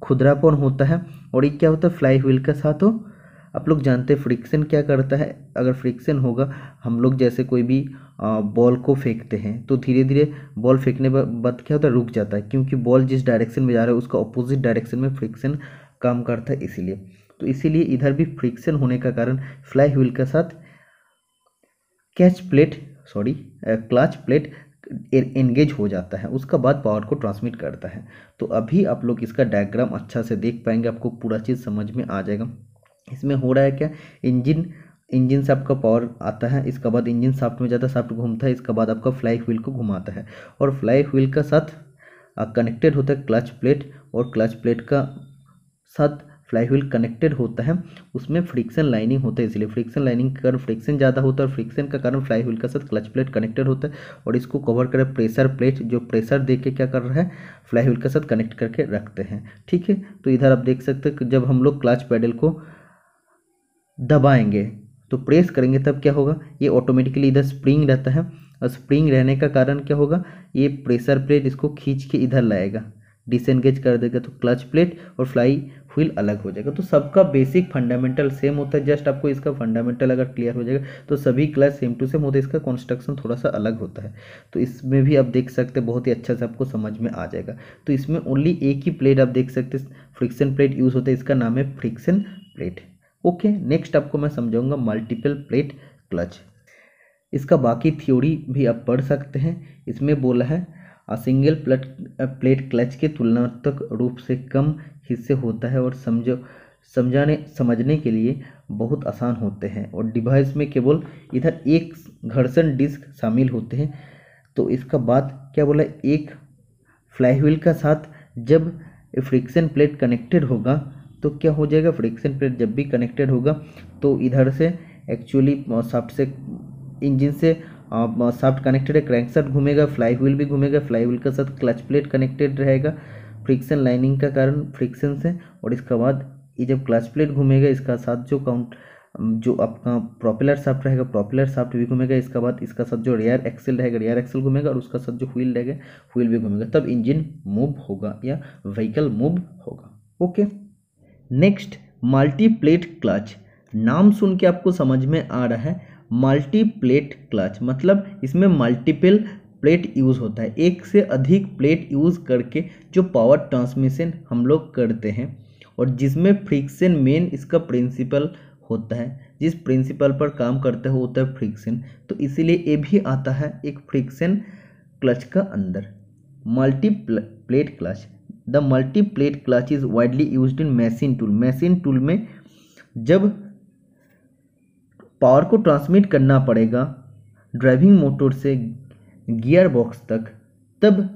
खुरदरापन होता है और ये क्या होता है फ्लाई व्हील के साथ हो, आप लोग जानते हैं फ्रिक्शन क्या करता है। अगर फ्रिक्शन होगा हम लोग जैसे कोई भी बॉल को फेंकते हैं तो धीरे धीरे बॉल फेंकने के बाद क्या होता है रुक जाता है, क्योंकि बॉल जिस डायरेक्शन में जा रहा है उसका अपोजिट डायरेक्शन में फ्रिक्शन काम करता है इसीलिए। तो इसीलिए इधर भी फ्रिक्शन होने का कारण फ्लाई व्हील के साथ क्लच प्लेट एंगेज हो जाता है, उसका बाद पावर को ट्रांसमिट करता है। तो अभी आप लोग इसका डायग्राम अच्छा से देख पाएंगे, आपको पूरा चीज़ समझ में आ जाएगा। इसमें हो रहा है क्या, इंजन से आपका पावर आता है, इसका बाद इंजन शाफ्ट में जाता है, शाफ्ट घूमता है, इसका बाद आपका फ्लाई व्हील को घुमाता है और फ्लाई व्हील का साथ कनेक्टेड होता है क्लच प्लेट और क्लच प्लेट का साथ फ्लाई व्हील कनेक्टेड होता है, उसमें फ्रिक्शन लाइनिंग होता है, इसलिए फ्रिक्शन लाइनिंग के कारण फ्रिक्शन ज़्यादा होता है और फ्रिक्शन का कारण फ्लाई व्हील का साथ क्लच प्लेट कनेक्टेड होता है और इसको कवर करे प्रेशर प्लेट, जो प्रेशर दे के क्या कर रहा है फ्लाई व्हील के साथ कनेक्ट करके रखते हैं, ठीक है। तो इधर आप देख सकते हैं कि जब हम लोग क्लच पैडल को दबाएंगे तो प्रेस करेंगे तब क्या होगा, ये ऑटोमेटिकली इधर स्प्रिंग रहता है और स्प्रिंग रहने का कारण क्या होगा, ये प्रेशर प्लेट इसको खींच के इधर लाएगा, डिसएंगेज कर देगा, तो क्लच प्लेट और फ्लाई व्हील अलग हो जाएगा। तो सबका बेसिक फंडामेंटल सेम होता है, जस्ट आपको इसका फंडामेंटल अगर क्लियर हो जाएगा तो सभी क्लच सेम टू सेम होता है, इसका कंस्ट्रक्शन थोड़ा सा अलग होता है। तो इसमें भी आप देख सकते हैं बहुत ही अच्छा से आपको समझ में आ जाएगा। तो इसमें ओनली एक ही प्लेट आप देख सकते हैं फ्रिक्शन प्लेट यूज़ होता है, इसका नाम है फ्रिक्शन प्लेट। ओके, नेक्स्ट आपको मैं समझाऊंगा मल्टीपल प्लेट क्लच। इसका बाकी थ्योरी भी आप पढ़ सकते हैं। इसमें बोला है सिंगल प्लेट क्लच के तुलनात्मक रूप से कम हिस्से होता है और समझने के लिए बहुत आसान होते हैं और डिवाइस में केवल इधर एक घर्षण डिस्क शामिल होते हैं। तो इसका बाद क्या बोला, एक फ्लाई व्हील का साथ जब फ्रिक्शन प्लेट कनेक्टेड होगा तो क्या हो जाएगा, फ्रिक्शन प्लेट जब भी कनेक्टेड होगा तो इधर से एक्चुअली शाफ्ट से इंजन से शाफ्ट कनेक्टेड है, क्रैंकशाफ्ट घूमेगा, फ्लाई व्हील भी घूमेगा, फ्लाई व्हील के साथ क्लच प्लेट कनेक्टेड रहेगा फ्रिक्शन लाइनिंग का कारण फ्रिक्शन से, और इसके बाद ये जब क्लच प्लेट घूमेगा इसका साथ जो आपका प्रोपेलर शाफ्ट रहेगा प्रोपेलर शाफ्ट भी घूमेगा, इसका बाद इसका साथ जो रियर एक्सेल रहेगा रियर एक्सेल घूमेगा और उसका साथ जो व्हील रहेगा व्हील भी घूमेगा, तब इंजन मूव होगा या व्हीकल मूव होगा। Okay, next multi plate clutch. नाम सुन के आपको समझ में आ रहा है मल्टी प्लेट क्लच मतलब इसमें मल्टीपल प्लेट यूज़ होता है, एक से अधिक प्लेट यूज़ करके जो पावर ट्रांसमिशन हम लोग करते हैं और जिसमें फ्रिक्शन मेन इसका प्रिंसिपल होता है, जिस प्रिंसिपल पर काम करते हो होता है फ्रिक्शन, तो इसीलिए ये भी आता है एक फ्रिक्शन क्लच का अंदर। Multi plate clutch, the multi plate clutch is widely used in machine tool में जब पावर को ट्रांसमिट करना पड़ेगा ड्राइविंग मोटर से गियर बॉक्स तक, तब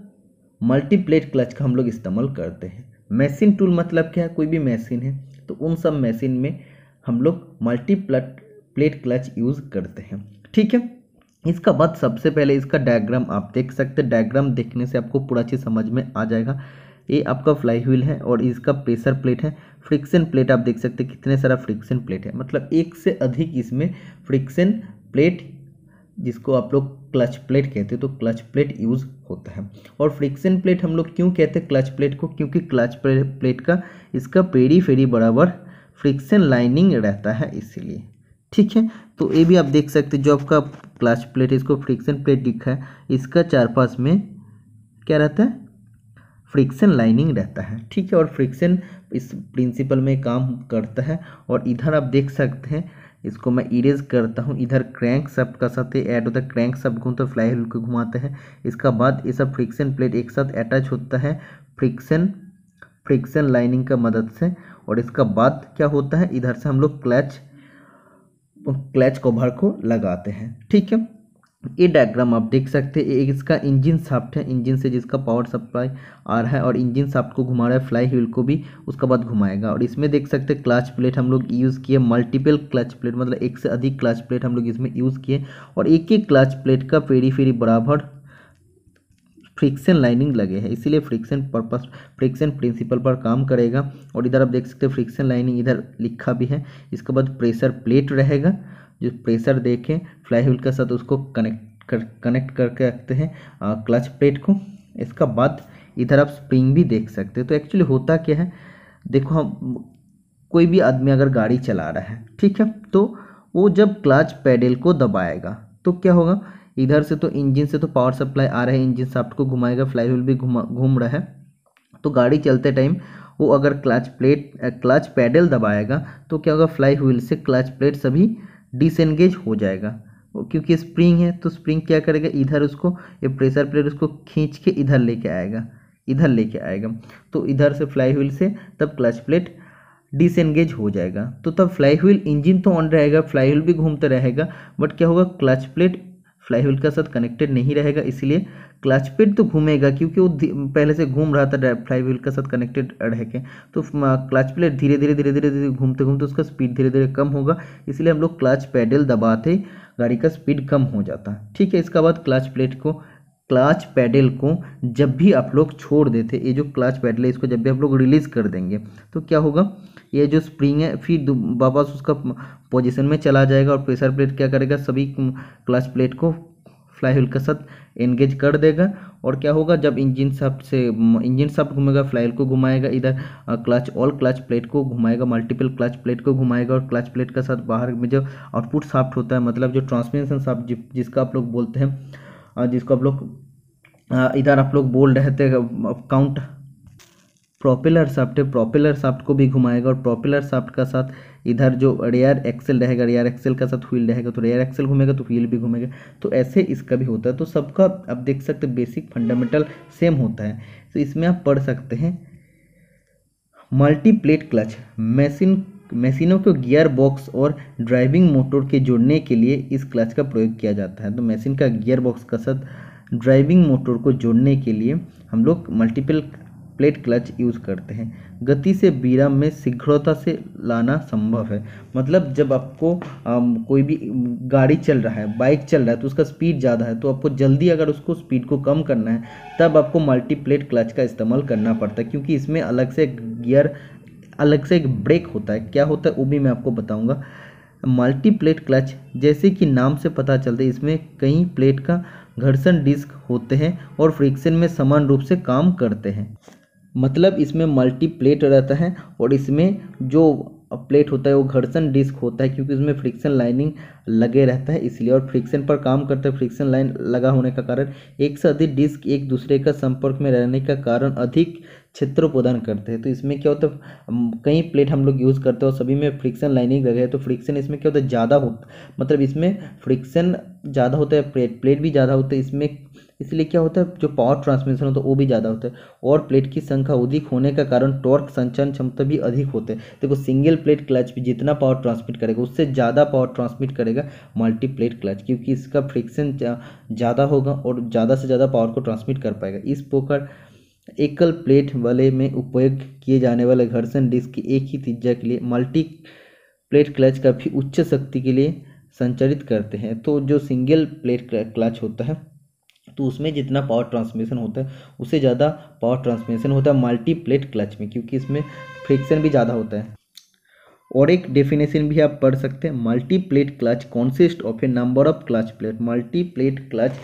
मल्टी प्लेट क्लच का हम लोग इस्तेमाल करते हैं। मशीन टूल मतलब क्या है, कोई भी मशीन है तो उन सब मशीन में हम लोग मल्टी प्लेट क्लच यूज़ करते हैं, ठीक है। इसका बाद सबसे पहले इसका डायग्राम आप देख सकते हैं, डायग्राम देखने से आपको पूरा चीज़ समझ में आ जाएगा। ये आपका फ्लाई व्हील है और इसका प्रेशर प्लेट है, फ्रिक्शन प्लेट आप देख सकते हैं कितने सारा फ्रिक्शन प्लेट है, मतलब एक से अधिक इसमें फ्रिक्शन प्लेट जिसको आप लोग क्लच प्लेट कहते हैं, तो क्लच प्लेट यूज़ होता है। और फ्रिक्शन प्लेट हम लोग क्यों कहते हैं क्लच प्लेट को, क्योंकि क्लच प्लेट का इसका पेरीफेरी बराबर फ्रिक्शन लाइनिंग रहता है इसीलिए, ठीक है। तो ये भी आप देख सकते हैं जो आपका क्लच प्लेट इसको फ्रिक्शन प्लेट दिखा है, इसका चारपास में क्या रहता है फ्रिक्शन लाइनिंग रहता है, ठीक है। और फ्रिक्शन इस प्रिंसिपल में काम करता है। और इधर आप देख सकते हैं इसको मैं इरेज करता हूँ। इधर क्रैंक शाफ्ट का साथ ऐड होता है, क्रैंक शाफ्ट घूमता है, फ्लाई व्हील को घुमाते हैं। इसका बाद ये सब फ्रिक्शन प्लेट एक साथ अटैच होता है फ्रिक्शन लाइनिंग का मदद से। और इसका बाद क्या होता है, इधर से हम लोग क्लच कवर को लगाते हैं। ठीक है, ये डायग्राम आप देख सकते हैं। ये इसका इंजन शाफ्ट है, इंजन से जिसका पावर सप्लाई आ रहा है और इंजन शाफ्ट को घुमा रहा है, फ्लाई व्हील को भी उसका बाद घुमाएगा। और इसमें देख सकते हैं क्लच प्लेट हम लोग यूज़ किए, मल्टीपल क्लच प्लेट, मतलब एक से अधिक क्लच प्लेट हम लोग इसमें यूज़ किए। और एक एक क्लच प्लेट का फेरी बराबर फ्रिक्शन लाइनिंग लगे हैं, इसीलिए फ्रिक्शन प्रिंसिपल पर काम करेगा। और इधर आप देख सकते हैं फ्रिक्शन लाइनिंग इधर लिखा भी है। इसके बाद प्रेशर प्लेट रहेगा, जो प्रेशर देखें फ्लाई व्हील के साथ उसको कनेक्ट करके रखते हैं क्लच प्लेट को। इसका बाद इधर आप स्प्रिंग भी देख सकते हैं। तो एक्चुअली होता क्या है, देखो हम कोई भी आदमी अगर गाड़ी चला रहा है, ठीक है, तो वो जब क्लच पैडल को दबाएगा तो क्या होगा, इधर से तो इंजन से तो पावर सप्लाई आ रहा है, इंजन शाफ्ट को घुमाएगा, फ्लाई व्हील भी घूम रहा है। तो गाड़ी चलते टाइम वो अगर क्लच पैडल दबाएगा तो क्या होगा, फ्लाई व्हील से क्लच प्लेट सभी डिसएंगेज हो जाएगा। क्योंकि स्प्रिंग है तो स्प्रिंग क्या करेगा, इधर उसको ये प्रेशर प्लेट उसको खींच के इधर लेके आएगा। तो इधर से फ्लाई व्हील से तब क्लच प्लेट डिसएंगेज हो जाएगा। तो तब फ्लाई व्हील इंजन तो ऑन रहेगा, फ्लाई व्हील भी घूमते रहेगा, बट क्या होगा, क्लच प्लेट फ्लाई व्हील के साथ कनेक्टेड नहीं रहेगा। इसलिए क्लच प्लेट तो घूमेगा क्योंकि वो पहले से घूम रहा था फ्लाई व्हील के साथ कनेक्टेड रह के। तो क्लच प्लेट धीरे धीरे घूमते उसका स्पीड धीरे धीरे कम होगा। इसलिए हम लोग क्लच पैडल दबाते गाड़ी का स्पीड कम हो जाता है। ठीक है, इसका बाद क्लच पैडल को जब भी आप लोग छोड़ देते, ये जो क्लच पैडल है इसको जब भी आप लोग रिलीज कर देंगे तो क्या होगा, ये जो स्प्रिंग है फिर वापस उसका पोजीशन में चला जाएगा। और प्रेशर प्लेट क्या करेगा, सभी क्लच प्लेट को फ्लाई व्हील के साथ एंगेज कर देगा। और क्या होगा, जब इंजन शाफ्ट घूमेगा, फ्लाई व्हील को घुमाएगा, इधर क्लच प्लेट को घुमाएगा, मल्टीपल क्लच प्लेट को घुमाएगा। और क्लच प्लेट के साथ बाहर में जो आउटपुट शाफ्ट होता है, मतलब जो ट्रांसमिशन शाफ्ट जिसका आप लोग बोलते हैं, जिसको आप लोग इधर आप लोग बोल रहे थे काउंट प्रोपेलर शाफ्ट है, प्रोपेलर शाफ्ट को भी घुमाएगा। और प्रोपेलर शाफ्ट का साथ इधर जो रेयर एक्सेल रहेगा, रेयर एक्सेल का साथ व्हील रहेगा, तो रेयर एक्सेल घूमेगा तो व्हील भी घूमेगा। तो ऐसे इसका भी होता है। तो सबका आप देख सकते हैं बेसिक फंडामेंटल सेम होता है। तो इसमें आप पढ़ सकते हैं मल्टी प्लेट क्लच मशीनों को गियर बॉक्स और ड्राइविंग मोटर के जोड़ने के लिए इस क्लच का प्रयोग किया जाता है। तो मशीन का गियर बॉक्स का साथ ड्राइविंग मोटर को जोड़ने के लिए हम लोग मल्टीपल प्लेट क्लच यूज़ करते हैं। गति से विराम में शीघ्रता से लाना संभव है। मतलब जब आपको कोई भी गाड़ी चल रहा है, बाइक चल रहा है, तो उसका स्पीड ज़्यादा है, तो आपको जल्दी अगर उसको स्पीड को कम करना है तब आपको मल्टी प्लेट क्लच का इस्तेमाल करना पड़ता है। क्योंकि इसमें अलग से गियर, अलग से एक ब्रेक होता है। क्या होता है वो भी मैं आपको बताऊंगा। मल्टी प्लेट क्लच जैसे कि नाम से पता चलता है, इसमें कई प्लेट का घर्षण डिस्क होते हैं और फ्रिक्शन में समान रूप से काम करते हैं। मतलब इसमें मल्टी प्लेट रहता है और इसमें जो प्लेट होता है वो घर्षण डिस्क होता है, क्योंकि उसमें फ्रिक्शन लाइनिंग लगे रहता है इसलिए। और फ्रिक्शन पर काम करता है, फ्रिक्शन लाइन लगा होने का कारण एक से अधिक डिस्क एक दूसरे का संपर्क में रहने का कारण अधिक क्षेत्र प्रदान करते हैं। तो इसमें क्या होता है, कई प्लेट हम लोग यूज़ करते हैं और सभी में फ्रिक्शन लाइनिंग लगे है। तो फ्रिक्शन इसमें क्या होता है, ज़्यादा होता, मतलब इसमें फ्रिक्शन ज़्यादा होता है, प्लेट भी ज़्यादा होता है इसमें। इसलिए क्या होता है, जो पावर ट्रांसमिशन होता है वो भी ज़्यादा होता है। और प्लेट की संख्या अधिक होने का कारण टॉर्क संचालन क्षमता भी अधिक होते हैं। देखो सिंगल प्लेट क्लच भी जितना पावर ट्रांसमिट करेगा उससे ज़्यादा पावर ट्रांसमिट करेगा मल्टी प्लेट क्लच, क्योंकि इसका फ्रिक्शन ज़्यादा होगा और ज़्यादा से ज़्यादा पावर को ट्रांसमिट कर पाएगा। इस प्रकार एकल प्लेट वाले में उपयोग किए जाने वाले घर्षण डिस्क की एक ही त्रिज्या के लिए मल्टी प्लेट क्लच काफ़ी उच्च शक्ति के लिए संचालित करते हैं। तो जो सिंगल प्लेट क्लच होता है तो उसमें जितना पावर ट्रांसमिशन होता है उससे ज़्यादा पावर ट्रांसमिशन होता है मल्टी प्लेट क्लच में, क्योंकि इसमें फ्रिक्शन भी ज़्यादा होता है। और एक डेफिनेशन भी आप पढ़ सकते हैं, multi plate clutch consist of A number of clutch plate. Multi plate clutch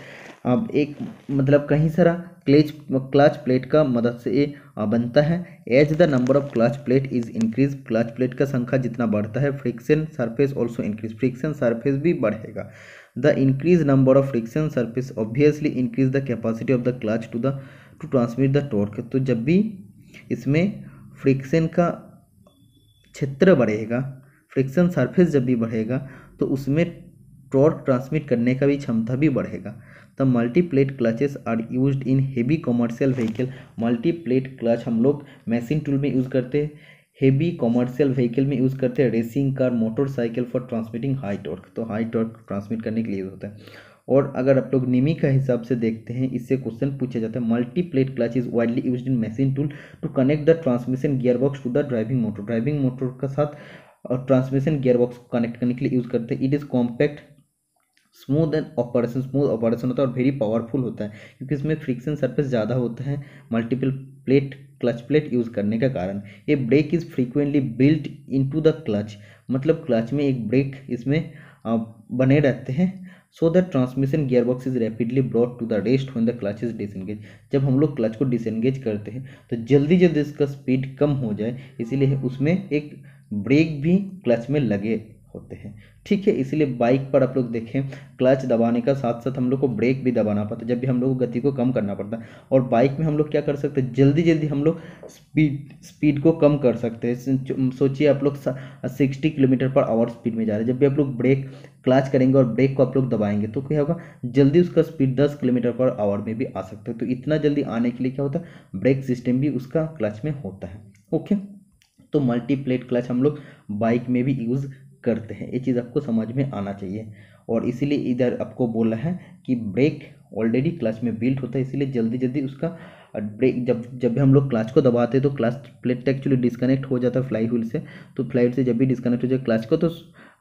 अब एक मतलब कहीं सारा क्लच प्लेट का मदद से ये बनता है। As the number of clutch plate is increase, clutch plate का संख्या जितना बढ़ता है friction surface also increase, friction surface भी बढ़ेगा। The increase number of friction surface obviously increase the capacity of the clutch to transmit the torque. तो जब भी इसमें फ्रिक्शन का क्षेत्र बढ़ेगा फ्रिक्शन सरफेस जब भी बढ़ेगा तो उसमें टॉर्क ट्रांसमिट करने का भी क्षमता भी बढ़ेगा। The multiplate clutches are used in heavy commercial vehicle. Multiplate clutch हम लोग मशीन टूल में यूज़ करते हैं, हेवी कॉमर्शियल व्हीकल में यूज़ करते हैं, racing car, motorcycle for transmitting high torque, तो हाई टॉर्क ट्रांसमिट करने के लिए यूज़ होता है। और अगर आप लोग निमी का हिसाब से देखते हैं, इससे क्वेश्चन पूछा जाता है, multiplate clutch is widely used in machine tool to connect the transmission gear box to the driving motor. Driving motor का साथ और ट्रांसमिशन गियर बॉक्स को कनेक्ट करने के लिए यूज़ करते हैं। It is compact, smooth operation होता है और वेरी पावरफुल होता है, क्योंकि इसमें फ्रिक्शन सरफेस ज़्यादा होता है multiple plate clutch plate use करने का कारण। ये brake is frequently built into the clutch, मतलब क्लच में एक ब्रेक इसमें बने रहते हैं, so that transmission gear box is rapidly brought to the rest when the clutch is disengage. जब हम लोग क्लच को डिसएंगेज करते हैं तो जल्दी जल्दी इसका स्पीड कम हो जाए, इसीलिए उसमें एक ब्रेक भी क्लच में लगे होते हैं। ठीक है, इसीलिए बाइक पर आप लोग देखें क्लच दबाने का साथ साथ हम लोग को ब्रेक भी दबाना पड़ता है, जब भी हम लोग को गति को कम करना पड़ता है। और बाइक में हम लोग क्या कर सकते हैं, जल्दी जल्दी हम लोग स्पीड को कम कर सकते हैं। सोचिए आप लोग 60 किलोमीटर पर आवर स्पीड में जा रहे हैं, जब भी आप लोग ब्रेक क्लच करेंगे और ब्रेक को आप लोग दबाएंगे तो क्या होगा, जल्दी उसका स्पीड 10 किलोमीटर पर आवर में भी आ सकता है। तो इतना जल्दी आने के लिए क्या होता है, ब्रेक सिस्टम भी उसका क्लच में होता है। ओके, तो मल्टीप्लेट क्लच हम लोग बाइक में भी यूज़ करते हैं, ये चीज़ आपको समझ में आना चाहिए। और इसीलिए इधर आपको बोला है कि ब्रेक ऑलरेडी क्लच में बिल्ट होता है, इसीलिए जल्दी जल्दी उसका ब्रेक जब भी हम लोग क्लच को दबाते हैं तो क्लच प्लेट एक्चुअली डिस्कनेक्ट हो जाता है फ्लाई व्हील से। तो फ्लाई व्हील से जब भी डिस्कनेक्ट हो जाए क्लच को, तो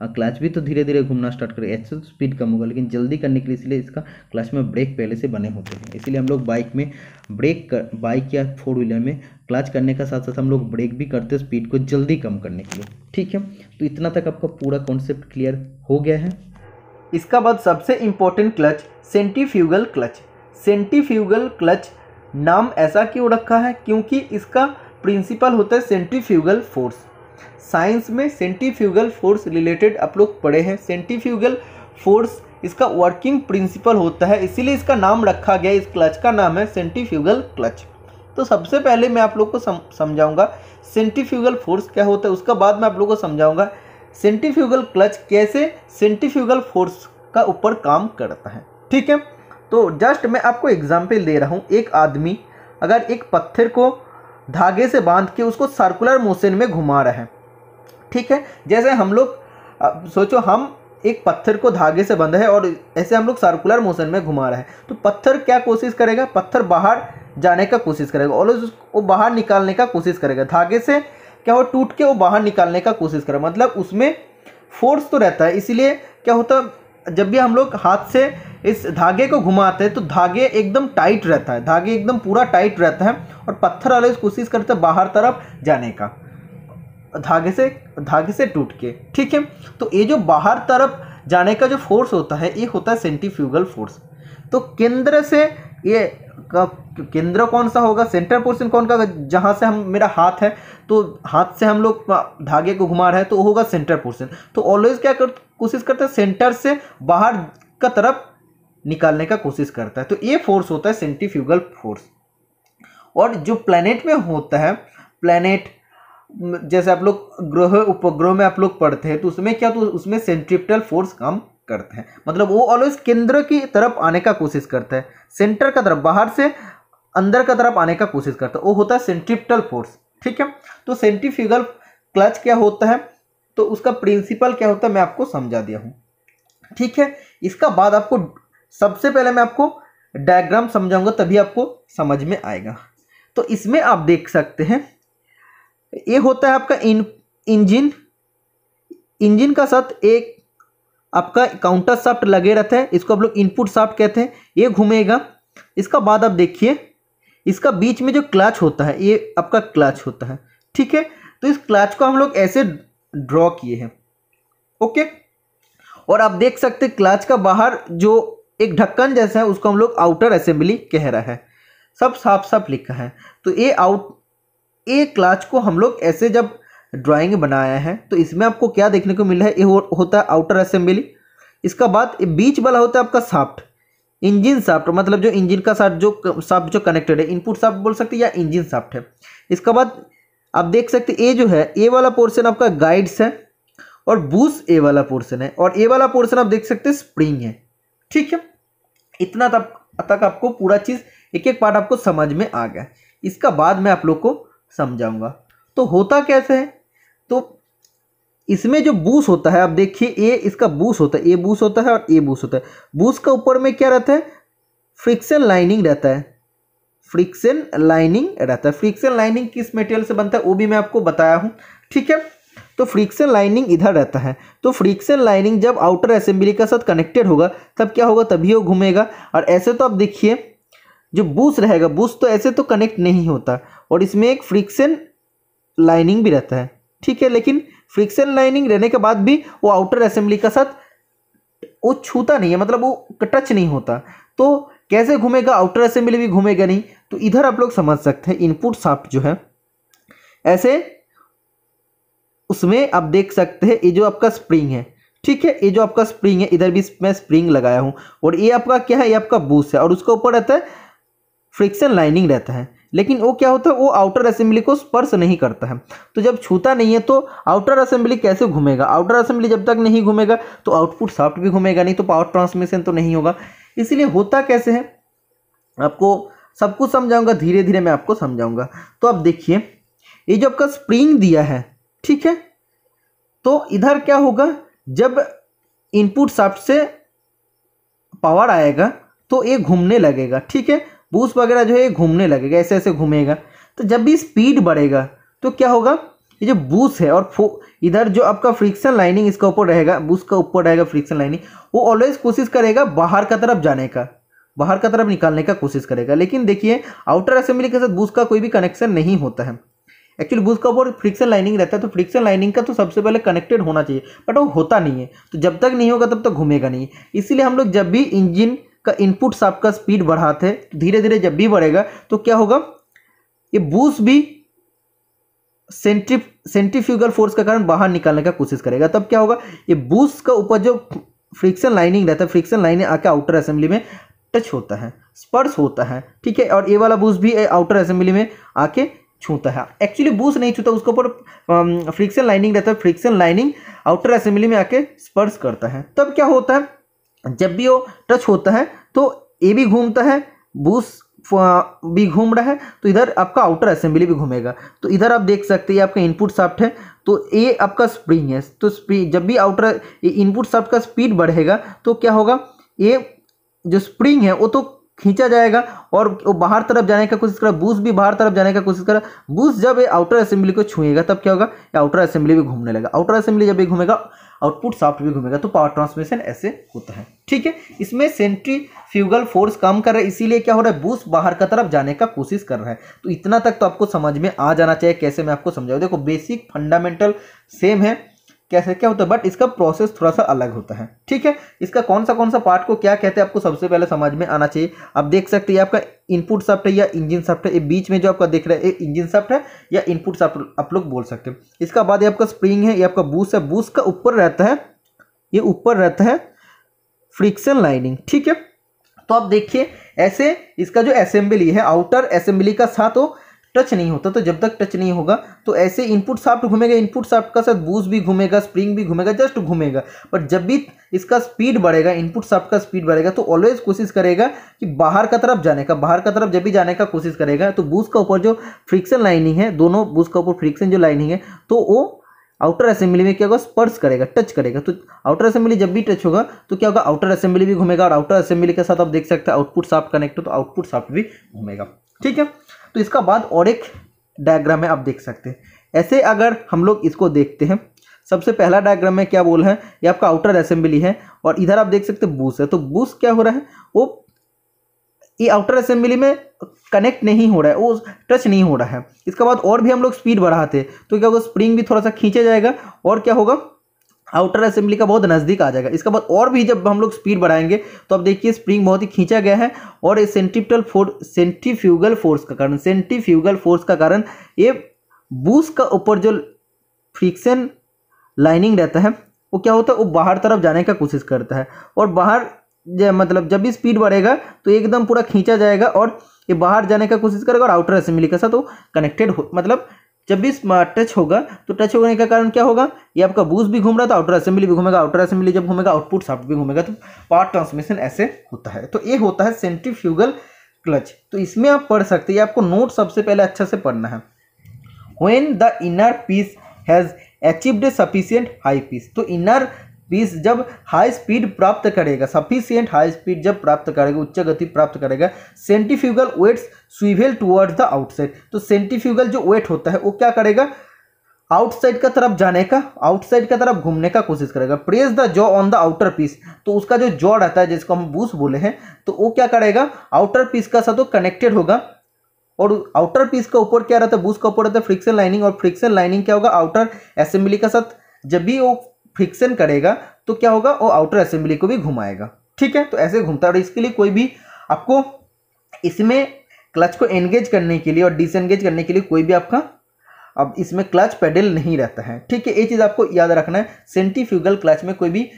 क्लच भी तो धीरे धीरे घूमना स्टार्ट करेगा, ऐसे तो स्पीड कम होगा। लेकिन जल्दी करने के लिए इसलिए इसका क्लच में ब्रेक पहले से बने होते हैं, इसीलिए हम लोग बाइक में बाइक या 4 व्हीलर में क्लच करने का साथ साथ हम लोग ब्रेक भी करते हैं स्पीड को जल्दी कम करने के लिए। ठीक है, तो इतना तक आपका पूरा कॉन्सेप्ट क्लियर हो गया है। इसका बाद सबसे important clutch centrifugal clutch. Centrifugal clutch नाम ऐसा क्यों रखा है, क्योंकि इसका प्रिंसिपल होता है सेंट्रीफ्यूगल फोर्स। साइंस में सेंट्रीफ्यूगल फोर्स रिलेटेड आप लोग पढ़े हैं। सेंट्रीफ्यूगल फोर्स इसका वर्किंग प्रिंसिपल होता है, इसीलिए इसका नाम रखा गया। इस क्लच का नाम है सेंट्रीफ्यूगल क्लच। तो सबसे पहले मैं आप लोग को समझाऊंगा सेंट्रीफ्यूगल फोर्स क्या होता है, उसका बाद मैं आप लोग को समझाऊंगा सेंट्रीफ्यूगल क्लच कैसे सेंट्रीफ्यूगल फोर्स का ऊपर काम करता है। ठीक है, तो जस्ट मैं आपको एग्जांपल दे रहा हूँ। एक आदमी अगर एक पत्थर को धागे से बांध के उसको सर्कुलर मोशन में घुमा रहा है, ठीक है, जैसे हम लोग सोचो हम एक पत्थर को धागे से बंधा है और ऐसे हम लोग सर्कुलर मोशन में घुमा रहे हैं, तो पत्थर क्या कोशिश करेगा, पत्थर बाहर जाने का कोशिश करेगा और वो बाहर निकालने का कोशिश करेगा। धागे से क्या हो, टूट के वो बाहर निकालने का कोशिश करेगा, मतलब उसमें फोर्स तो रहता है। इसीलिए क्या होता है, जब भी हम लोग हाथ से इस धागे को घुमाते हैं तो धागे एकदम टाइट रहता है, धागे एकदम पूरा टाइट रहता है और पत्थर वाले कोशिश करते हैं बाहर तरफ जाने का धागे से टूट के। ठीक है, तो ये जो बाहर तरफ जाने का जो फोर्स होता है ये होता है सेंट्रीफ्यूगल फोर्स। तो केंद्र से ये केंद्र कौन सा होगा, सेंटर पोर्शन कौन का, जहां से हम मेरा हाथ है तो हाथ से हम लोग धागे को घुमा रहे हैं तो होगा सेंटर पोर्शन। तो ऑलवेज क्या कोशिश करता है, सेंटर से बाहर का तरफ निकालने का कोशिश करता है। तो ये फोर्स होता है सेंट्रीफ्यूगल फोर्स। और जो प्लैनेट में होता है, प्लैनेट जैसे आप लोग ग्रह उपग्रह में आप लोग पढ़ते हैं, तो उसमें क्या, तो उसमें सेंट्रीपिटल फोर्स काम करता है, मतलब वो ऑलवेज केंद्र की तरफ आने का कोशिश करता है, सेंटर का तरफ, बाहर से अंदर का तरफ आने का कोशिश करता है, वो होता है सेंट्रीपिटल फोर्स। ठीक है, तो सेंट्रीफ्यूगल क्लच क्या होता है, तो उसका प्रिंसिपल क्या होता है मैं आपको समझा दिया हूँ। ठीक है, इसका बाद आपको सबसे पहले मैं आपको डायग्राम समझाऊंगा, तभी आपको समझ में आएगा। तो इसमें आप देख सकते हैं ये होता है आपका इंजन का साथ एक आपका काउंटर शाफ्ट लगे रहता है, इसको आप लोग इनपुट शाफ्ट कहते हैं, ये घूमेगा। इसका बाद आप देखिए इसका बीच में जो क्लच होता है ये आपका क्लच होता है। ठीक है, तो इस क्लच को हम लोग ऐसे ड्रॉ किए हैं। ओके, और आप देख सकते हैं क्लच का बाहर जो एक ढक्कन जैसा है उसको हम लोग आउटर असेंबली कह रहा है, सब साफ साफ लिखा है। तो ये क्लच को हम लोग ऐसे जब ड्राइंग बनाया है तो इसमें आपको क्या देखने को मिल रहा है, ये होता है आउटर असेंबली। इसका बाद बीच वाला होता है आपका शाफ्ट, इंजन शाफ्ट, मतलब जो इंजन का शाफ्ट जो कनेक्टेड है, इनपुट शाफ्ट बोल सकते हैं या इंजन शाफ्ट है। इसका बाद आप देख सकते हैं ये जो है ये वाला पोर्शन आपका गाइड्स है और बूस ए वाला पोर्शन है, और ए वाला पोर्शन आप देख सकते हैं स्प्रिंग है। ठीक है, इतना तक आपको पूरा चीज़ एक एक पार्ट आपको समझ में आ गया। इसका बाद मैं आप लोग को समझाऊंगा। तो होता कैसे है, तो इसमें जो बूस होता है, आप देखिए ए इसका बूस होता है, ए बूस होता है और ए बूस होता है। बूस का ऊपर में क्या रहता है, फ्रिक्शन लाइनिंग रहता है, फ्रिक्शन लाइनिंग रहता है। फ्रिक्शन लाइनिंग किस मटेरियल से बनता है वो भी मैं आपको बताया हूँ। ठीक है, तो फ्रिक्शन लाइनिंग इधर रहता है। तो फ्रिक्शन लाइनिंग जब आउटर असेंबली के साथ कनेक्टेड होगा तब क्या होगा, तभी वो घूमेगा। और ऐसे तो आप देखिए जो बूस रहेगा, बूस तो ऐसे तो कनेक्ट नहीं होता, और इसमें एक फ्रिक्शन लाइनिंग भी रहता है। ठीक है, लेकिन फ्रिक्शन लाइनिंग रहने के बाद भी वो आउटर असेंबली के साथ वो छूता नहीं है, मतलब वो टच नहीं होता। तो कैसे घूमेगा, आउटर असेंबली भी घूमेगा नहीं। तो इधर आप लोग समझ सकते हैं इनपुट शाफ्ट जो है ऐसे, उसमें आप देख सकते हैं ये जो आपका स्प्रिंग है। ठीक है, ये जो आपका स्प्रिंग है, इधर भी मैं स्प्रिंग लगाया हूं, और ये आपका क्या है, ये आपका बूस है, और उसके ऊपर रहता है फ्रिक्शन लाइनिंग रहता है। लेकिन वो क्या होता है, वो आउटर असेंबली को स्पर्श नहीं करता है। तो जब छूता नहीं है तो आउटर असेंबली कैसे घूमेगा, आउटर असेंबली जब तक नहीं घूमेगा तो आउटपुट शाफ्ट भी घूमेगा नहीं, तो पावर ट्रांसमिशन तो नहीं होगा। इसलिए होता कैसे है, आपको सब कुछ समझाऊंगा, धीरे धीरे मैं आपको समझाऊंगा। तो आप देखिए ये जो आपका स्प्रिंग दिया है, ठीक है, तो इधर क्या होगा, जब इनपुट शाफ्ट से पावर आएगा तो ये घूमने लगेगा। ठीक है, बूस वगैरह जो है घूमने लगेगा, ऐसे ऐसे घूमेगा। तो जब भी स्पीड बढ़ेगा तो क्या होगा, ये जो बूस है और इधर जो आपका फ्रिक्शन लाइनिंग इसका ऊपर रहेगा, बूस का ऊपर रहेगा फ्रिक्शन लाइनिंग, वो ऑलवेज कोशिश करेगा बाहर का तरफ जाने का, बाहर का तरफ निकालने का कोशिश करेगा। लेकिन देखिए आउटर असेंबली के साथ बूस का कोई भी कनेक्शन नहीं होता है। एक्चुअली बूस का ऊपर फ्रिक्शन लाइनिंग रहता है, तो फ्रिक्शन लाइनिंग का तो सबसे पहले कनेक्टेड होना चाहिए, बट वो होता नहीं है। तो जब तक नहीं होगा तब तक घूमेगा नहीं। इसीलिए हम लोग जब भी इंजन का इनपुट शाफ्ट का स्पीड बढ़ाते हैं, धीरे धीरे जब भी बढ़ेगा तो क्या होगा, ये बूस भी सेंट्रीफ्यूगल फोर्स के कारण बाहर निकालने का कोशिश करेगा। तब क्या होगा, ये बूस का ऊपर जो फ्रिक्शन लाइनिंग रहता है, फ्रिक्शन लाइनिंग आके आउटर असेंबली में टच होता है, स्पर्श होता है। ठीक है, और ये वाला बूस भी आउटर असेंबली में आके छूता है। एक्चुअली बूस नहीं छूता, उसके ऊपर फ्रिक्शन लाइनिंग रहता है, फ्रिक्शन लाइनिंग आउटर असेंबली में आके स्पर्श करता है। तब क्या होता है, जब भी वो टच होता है तो ये भी घूमता है, बूस भी घूम रहा है, तो इधर आपका आउटर असेंबली भी घूमेगा। तो इधर आप देख सकते हैं आपका इनपुट शाफ्ट है, तो ये आपका स्प्रिंग है। तो जब भी आउटर इनपुट शाफ्ट का स्पीड बढ़ेगा तो क्या होगा, ये जो स्प्रिंग है वो तो खींचा जाएगा और वो बाहर तरफ जाने का कोशिश करा, बूस भी बाहर तरफ जाने का कोशिश करा। बूस जब ये आउटर असेंबली को छुएगा तब क्या होगा, ये आउटर असेंबली भी घूमने लगेगा। आउटर असेंबली जब भी घूमेगा आउटपुट शाफ्ट भी घूमेगा, तो पावर ट्रांसमिशन ऐसे होता है। ठीक है, इसमें सेंट्रीफ्यूगल फोर्स काम कर रहा है, इसीलिए क्या हो रहा है, बूस बाहर का तरफ जाने का कोशिश कर रहा है। तो इतना तक तो आपको समझ में आ जाना चाहिए। कैसे मैं आपको समझाऊँ, देखो बेसिक फंडामेंटल सेम है, कैसे क्या होता है, बट इसका प्रोसेस थोड़ा सा अलग होता है। ठीक है, इसका कौन सा पार्ट को क्या कहते हैं आपको सबसे पहले समझ में आना चाहिए। आप देख सकते हैं आपका इनपुट शाफ्ट है या इंजन शाफ्ट है, ये बीच में जो आपका दिख रहा है ये इंजन शाफ्ट है या इनपुट शाफ्ट आप लोग बोल सकते हैं। इसका बाद ये आपका स्प्रिंग है, ये आपका बूस है, बूस का ऊपर रहता है, ये ऊपर रहता है फ्रिक्शन लाइनिंग। ठीक है, तो आप देखिए ऐसे इसका जो असेंबली है, आउटर असेंबली का साथ वो टच नहीं होता। तो जब तक टच नहीं होगा तो ऐसे इनपुट शाफ्ट घूमेगा, इनपुट शाफ्ट का साथ बूस भी घूमेगा, स्प्रिंग भी घूमेगा, जस्ट घूमेगा। बट जब भी इसका स्पीड बढ़ेगा, इनपुट शाफ्ट का स्पीड बढ़ेगा, तो ऑलवेज कोशिश करेगा कि बाहर का तरफ जाने का, बाहर का तरफ जब भी जाने का कोशिश करेगा तो बूस का ऊपर जो फ्रिक्शन लाइनिंग है, दोनों बूस का ऊपर फ्रिक्शन जो लाइनिंग है, तो वो आउटर असेंबली में क्या होगा, स्पर्श करेगा, टच करेगा। तो आउटर असेंबली जब भी टच होगा तो क्या होगा, आउटर असेंबली भी घूमेगा, और आउटर असेंबली के साथ आप देख सकते हैं आउटपुट शाफ्ट कनेक्ट हो तो आउटपुट शाफ्ट भी घूमेगा। ठीक है, तो इसका बाद और एक डायग्राम में आप देख सकते हैं। ऐसे अगर हम लोग इसको देखते हैं, सबसे पहला डायग्राम में क्या बोल है, ये आपका आउटर असेंबली है और इधर आप देख सकते हैं बूस है। तो बूस क्या हो रहा है, वो ये आउटर असेंबली में कनेक्ट नहीं हो रहा है, वो टच नहीं हो रहा है। इसके बाद और भी हम लोग स्पीड बढ़ाते हैं तो क्या होगा, स्प्रिंग भी थोड़ा सा खींचा जाएगा और क्या होगा, आउटर असेंबली का बहुत नज़दीक आ जाएगा। इसके बाद और भी जब हम लोग स्पीड बढ़ाएंगे तो अब देखिए स्प्रिंग बहुत ही खींचा गया है और सेंट्रीफ्यूगल फोर्स का कारण ये बूस का ऊपर जो फ्रिक्शन लाइनिंग रहता है वो क्या होता है, वो बाहर तरफ जाने का कोशिश करता है और बाहर मतलब जब भी स्पीड बढ़ेगा तो एकदम पूरा खींचा जाएगा और ये बाहर जाने का कोशिश करेगा और आउटर असेंबली के साथ वो कनेक्टेड हो, मतलब जब भी टच होगा तो टच होने का कारण क्या होगा, ये आपका बूस्ट भी घूम रहा था, आउटर असेंबली भी घूमेगा, आउटर असेंबली जब घूमेगा आउटपुट शाफ्ट भी घूमेगा, तो पावर ट्रांसमिशन ऐसे होता है। तो ये होता है सेंट्रीफ्यूगल क्लच। तो इसमें आप पढ़ सकते हैं, आपको नोट सबसे पहले अच्छा से पढ़ना है। When the inner piece has achieved a sufficient high piece, तो इनर पीस जब हाई स्पीड प्राप्त करेगा, सफिशिएंट हाई स्पीड जब प्राप्त करेगा, उच्च गति प्राप्त करेगा, centrifugal weights swivel towards the outside, तो सेंट्रीफ्यूगल जो वेट होता है वो क्या करेगा, आउटसाइड का तरफ जाने का, आउटसाइड का तरफ घूमने का कोशिश करेगा। Press the jaw on the outer piece, तो उसका जो जॉ रहता है जिसको हम बूस्ट बोले हैं, तो वो क्या करेगा, आउटर पीस का साथ तो कनेक्टेड होगा, और आउटर पीस का ऊपर क्या रहता है, बूस्ट का ऊपर रहता है फ्रिक्शन लाइनिंग, और फ्रिक्शन लाइनिंग क्या होगा, आउटर असेंबली का साथ जब भी वो फ्रिक्शन करेगा तो क्या होगा, वो आउटर असेंबली को भी घुमाएगा। ठीक है, तो ऐसे घूमता है। और इसके लिए कोई भी आपको इसमें क्लच को एंगेज करने के लिए और डिसएंगेज करने के लिए कोई भी आपका अब इसमें क्लच पेडल नहीं रहता है। ठीक है, ये चीज़ आपको याद रखना है, सेंट्रीफ्यूगल क्लच में कोई भी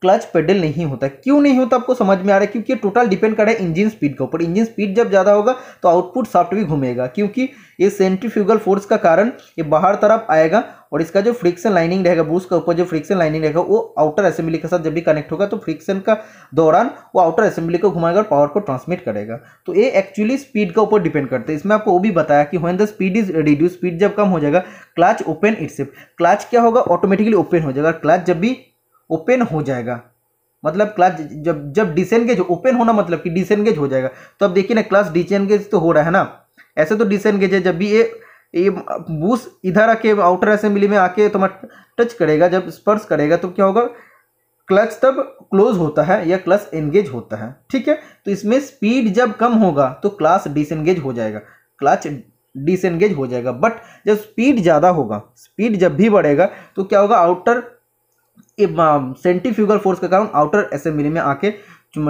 क्लच पेडल नहीं होता। क्यों नहीं होता आपको समझ में आ रहा है, क्योंकि टोटल डिपेंड कर रहा है इंजन स्पीड के ऊपर। इंजन स्पीड जब ज़्यादा होगा तो आउटपुट शाफ्ट भी घूमेगा, क्योंकि ये सेंट्रीफ्यूगल फोर्स का कारण ये बाहर तरफ आएगा, और इसका जो फ्रिक्शन लाइनिंग रहेगा, बूस्ट का ऊपर जो फ्रिक्शन लाइनिंग रहेगा वो आउटर असेंबली के साथ जब भी कनेक्ट होगा तो फ्रिक्शन का दौरान वो आउटर असेंबली को घुमाएगा और पावर को ट्रांसमिट करेगा। तो ये एक्चुअली स्पीड का ऊपर डिपेंड करते हैं। इसमें आपको वो भी बताया कि when the speed is reduce, speed जब कम हो जाएगा, क्लच ओपन इटसेल्फ, क्लच क्या होगा, ऑटोमेटिकली ओपन हो जाएगा। क्लच जब भी ओपन हो जाएगा मतलब क्लच जब डिसएंगेज, ओपन होना मतलब कि डिसएंगेज हो जाएगा। तो अब देखिए ना, क्लच डिसएंगेज तो हो रहा है ना, ऐसे तो डिसएंगेज है। जब भी ये बूस्ट इधर आके आउटर असेंबली में आके तुम्हारा टच करेगा, जब स्पर्श करेगा तो क्या होगा, क्लच तब क्लोज होता है या क्लच एंगेज होता है। ठीक है, तो इसमें स्पीड जब कम होगा तो क्लच डिसएंगेज हो जाएगा, क्लच डिसएंगेज हो जाएगा। बट जब स्पीड ज़्यादा होगा, स्पीड जब भी बढ़ेगा तो क्या होगा, आउटर सेंट्रीफ्यूगल फोर्स के कारण आउटर असेंबली में आके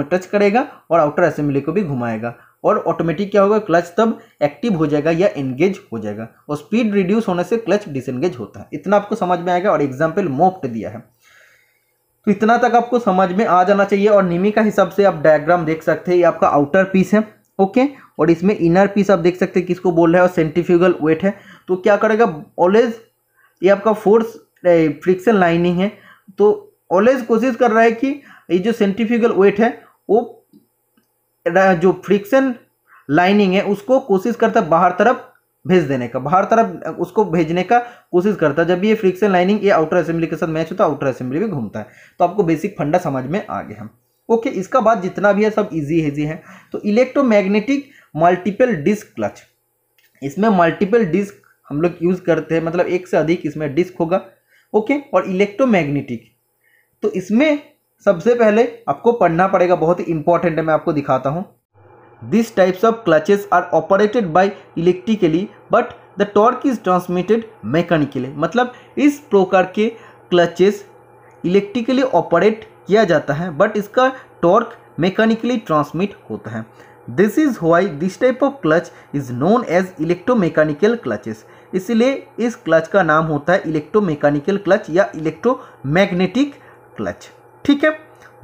टच करेगा और आउटर असेंबली को भी घुमाएगा, और ऑटोमेटिक क्या होगा, क्लच तब एक्टिव हो जाएगा या एंगेज हो जाएगा, और स्पीड रिड्यूस होने से क्लच डिसएंगेज होता है। इतना आपको समझ में आएगा, और एग्जाम्पल मोप्ट दिया है, तो इतना तक आपको समझ में आ जाना चाहिए। और निमी का हिसाब से आप डायग्राम देख सकते हैं, ये आपका आउटर पीस है, ओके, और इसमें इनर पीस आप देख सकते हैं किसको बोल रहे हैं, और सेंट्रीफ्यूगल वेट है। तो क्या करेगा, ऑलवेज ये आपका फोर्स फ्रिक्शन लाइनिंग है, तो ऑलवेज कोशिश कर रहा है कि ये जो सेंट्रीफ्यूगल वेट है वो जो फ्रिक्शन लाइनिंग है उसको कोशिश करता है बाहर तरफ भेज देने का, बाहर तरफ उसको भेजने का कोशिश करता है। जब भी ये फ्रिक्शन लाइनिंग ये आउटर असेंबली के साथ मैच होता है, आउटर असेंबली भी घूमता है। तो आपको बेसिक फंडा समझ में आ गया है, ओके। इसका बाद जितना भी है सब इजी है। तो इलेक्ट्रोमैग्नेटिक मल्टीपल डिस्क क्लच, इसमें मल्टीपल डिस्क हम लोग यूज करते हैं, मतलब एक से अधिक इसमें डिस्क होगा, ओके। और इलेक्ट्रोमैग्नेटिक, तो इसमें सबसे पहले आपको पढ़ना पड़ेगा, बहुत ही इंपॉर्टेंट है, मैं आपको दिखाता हूं। This types of clutches are operated by electrically but the torque is transmitted mechanically, मतलब इस प्रकार के क्लचेस इलेक्ट्रिकली ऑपरेट किया जाता है बट इसका टॉर्क मैकेनिकली ट्रांसमिट होता है। This is why this type of clutch is known as electromechanical clutches, इसलिए इस क्लच का नाम होता है इलेक्ट्रोमैकेनिकल क्लच या इलेक्ट्रोमैग्नेटिक क्लच। ठीक है,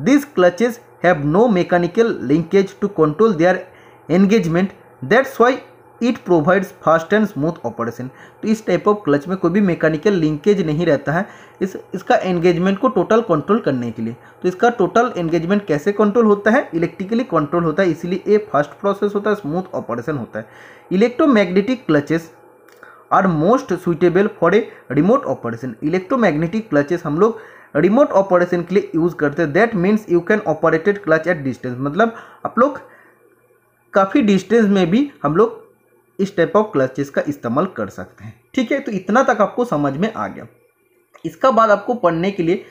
this clutches have no mechanical linkage to control their engagement, that's why it provides fast and smooth operation. तो इस टाइप ऑफ क्लच में कोई भी मैकेनिकल लिंकेज नहीं रहता है इसका एंगेजमेंट को टोटल कंट्रोल करने के लिए। तो इसका टोटल एंगेजमेंट कैसे कंट्रोल होता है, इलेक्ट्रिकली कंट्रोल होता है, इसलिए ये फास्ट प्रोसेस होता है, स्मूथ ऑपरेशन होता है। Electromagnetic clutches are most suitable for a remote operation, electromagnetic clutches हम लोग रिमोट ऑपरेशन के लिए यूज करते हैं। That means you can operated clutch at distance, मतलब आप लोग काफ़ी डिस्टेंस में भी हम लोग इस टाइप ऑफ क्लचेस का इस्तेमाल कर सकते हैं। ठीक है, तो इतना तक आपको समझ में आ गया। इसका बाद आपको पढ़ने के लिए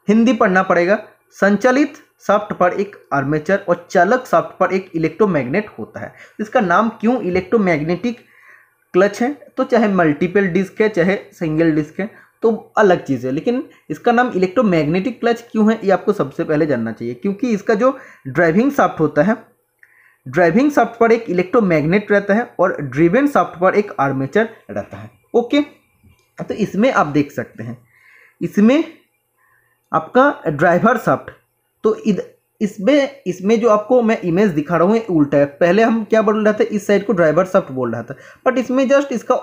हिंदी पढ़ना पड़ेगा। संचालित शाफ्ट पर एक आर्मेचर और चालक शाफ्ट पर एक इलेक्ट्रोमैग्नेट होता है। इसका नाम क्यों इलेक्ट्रोमैग्नेटिक क्लच है, तो चाहे मल्टीपल डिस्क है चाहे सिंगल डिस्क है तो अलग चीज़ है, लेकिन इसका नाम इलेक्ट्रोमैग्नेटिक क्लच क्यों है ये आपको सबसे पहले जानना चाहिए। क्योंकि इसका जो ड्राइविंग शाफ्ट होता है, ड्राइविंग शाफ्ट पर एक इलेक्ट्रोमैग्नेट रहता है और ड्रिवेन शाफ्ट पर एक आर्मेचर रहता है, ओके। तो इसमें आप देख सकते हैं, इसमें आपका ड्राइवर शाफ्ट, तो इसमें जो आपको मैं इमेज दिखा रहा हूँ ये उल्टा है। पहले हम क्या बोल रहे थे, इस साइड को ड्राइवर शाफ्ट बोल रहा था, बट इसमें जस्ट इसका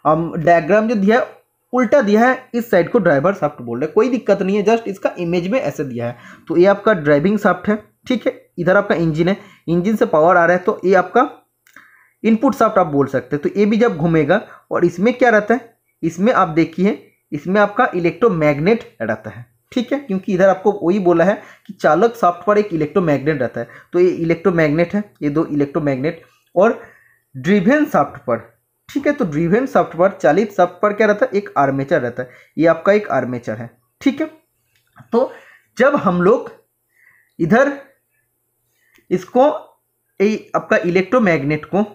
डायग्राम जो दिया है उल्टा दिया है, इस साइड को ड्राइवर शाफ्ट बोल रहे हैं, कोई दिक्कत नहीं है, जस्ट इसका इमेज में ऐसे दिया है। तो ये आपका ड्राइविंग शाफ्ट है, ठीक है। इधर आपका इंजन है, इंजन से पावर आ रहा है, तो ये आपका इनपुट शाफ्ट आप बोल सकते हैं। तो ये भी जब घूमेगा, और इसमें क्या रहता है, इसमें आप देखिए, इसमें आपका इलेक्ट्रोमैग्नेट रहता है, ठीक है, क्योंकि इधर आपको वही बोला है कि चालक शाफ्ट पर एक इलेक्ट्रोमैग्नेट रहता है। तो ये इलेक्ट्रोमैग्नेट है, ये दो इलेक्ट्रोमैग्नेट। और ड्रिवेन शाफ्ट पर, ठीक है, तो ड्रिवेन शाफ्ट पर, चालित शाफ्ट पर क्या रहता है, एक आर्मेचर रहता है। ये आपका एक आर्मेचर है, ठीक है। तो जब हम लोग इधर इसको आपका इलेक्ट्रोमैग्नेट को,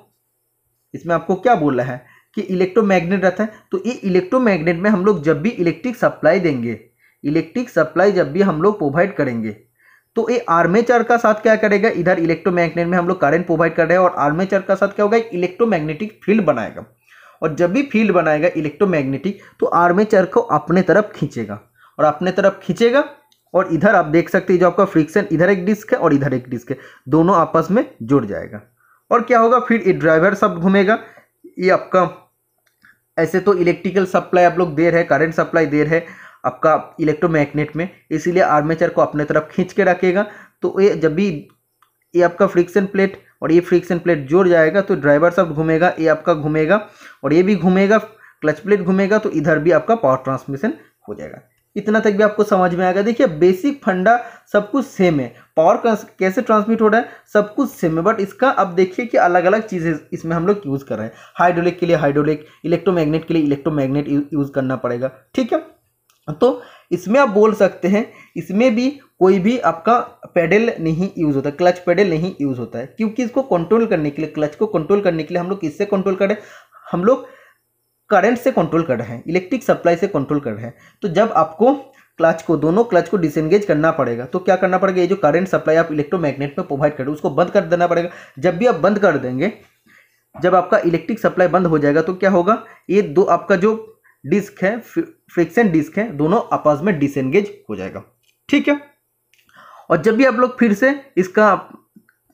इसमें आपको क्या बोला है कि इलेक्ट्रोमैग्नेट रहता है, तो ये इलेक्ट्रोमैग्नेट में हम लोग जब भी इलेक्ट्रिक सप्लाई देंगे, इलेक्ट्रिक सप्लाई जब भी हम लोग प्रोवाइड करेंगे, तो ये आर्मेचर का साथ क्या करेगा, इधर इलेक्ट्रोमैग्नेट में हम लोग करंट प्रोवाइड कर रहे हैं, और आर्मेचर का साथ क्या होगा, एक इलेक्ट्रोमैग्नेटिक फील्ड बनाएगा। और जब भी फील्ड बनाएगा इलेक्ट्रोमैग्नेटिक, तो आर्मेचर को अपने तरफ खींचेगा, और अपने तरफ खींचेगा। और इधर आप देख सकते हैं जो आपका फ्रिक्शन, इधर एक डिस्क है और इधर एक डिस्क है, दोनों आपस में जुड़ जाएगा। और क्या होगा, फिर ये ड्राइवर शब्द घूमेगा। ये आपका ऐसे तो इलेक्ट्रिकल सप्लाई आप लोग दे रहे हैं, करंट सप्लाई दे रहे हैं आपका इलेक्ट्रोमैग्नेट में, इसीलिए आर्मेचर को अपने तरफ खींच के रखेगा। तो ये जब भी ये आपका फ्रिक्शन प्लेट और ये फ्रिक्शन प्लेट जुड़ जाएगा, तो ड्राइवर शब्द घूमेगा, ये आपका घूमेगा और ये भी घूमेगा, क्लच प्लेट घूमेगा, तो इधर भी आपका पावर ट्रांसमिशन हो जाएगा। इतना तक भी आपको समझ में आएगा। देखिए बेसिक फंडा सब कुछ सेम है, पावर कैसे ट्रांसमिट हो रहा है सब कुछ सेम है, बट इसका अब देखिए कि अलग अलग चीज़ें इसमें हम लोग यूज़ कर रहे हैं। हाइड्रोलिक के लिए हाइड्रोलिक, इलेक्ट्रोमैग्नेट के लिए इलेक्ट्रोमैग्नेट यूज़ करना पड़ेगा, ठीक है। तो इसमें आप बोल सकते हैं, इसमें भी कोई भी आपका पेडल नहीं यूज़ होता, क्लच पेडल नहीं यूज़ होता है, क्योंकि इसको कंट्रोल करने के लिए, क्लच को कंट्रोल करने के लिए हम लोग किससे कंट्रोल कर रहे हैं, हम लोग करंट से कंट्रोल कर रहे हैं, इलेक्ट्रिक सप्लाई से कंट्रोल कर रहे हैं। तो जब आपको क्लच को, दोनों क्लच को डिसएंगेज करना पड़ेगा, तो क्या करना पड़ेगा, ये जो करंट सप्लाई आप इलेक्ट्रोमैग्नेट में प्रोवाइड कर रहे हो उसको बंद कर देना पड़ेगा। जब भी आप बंद कर देंगे, जब आपका इलेक्ट्रिक सप्लाई बंद हो जाएगा, तो क्या होगा, ये दो आपका जो डिस्क है, फ्रिक्शन डिस्क है, दोनों आपस में डिसएंगेज हो जाएगा, ठीक है। और जब भी आप लोग फिर से इसका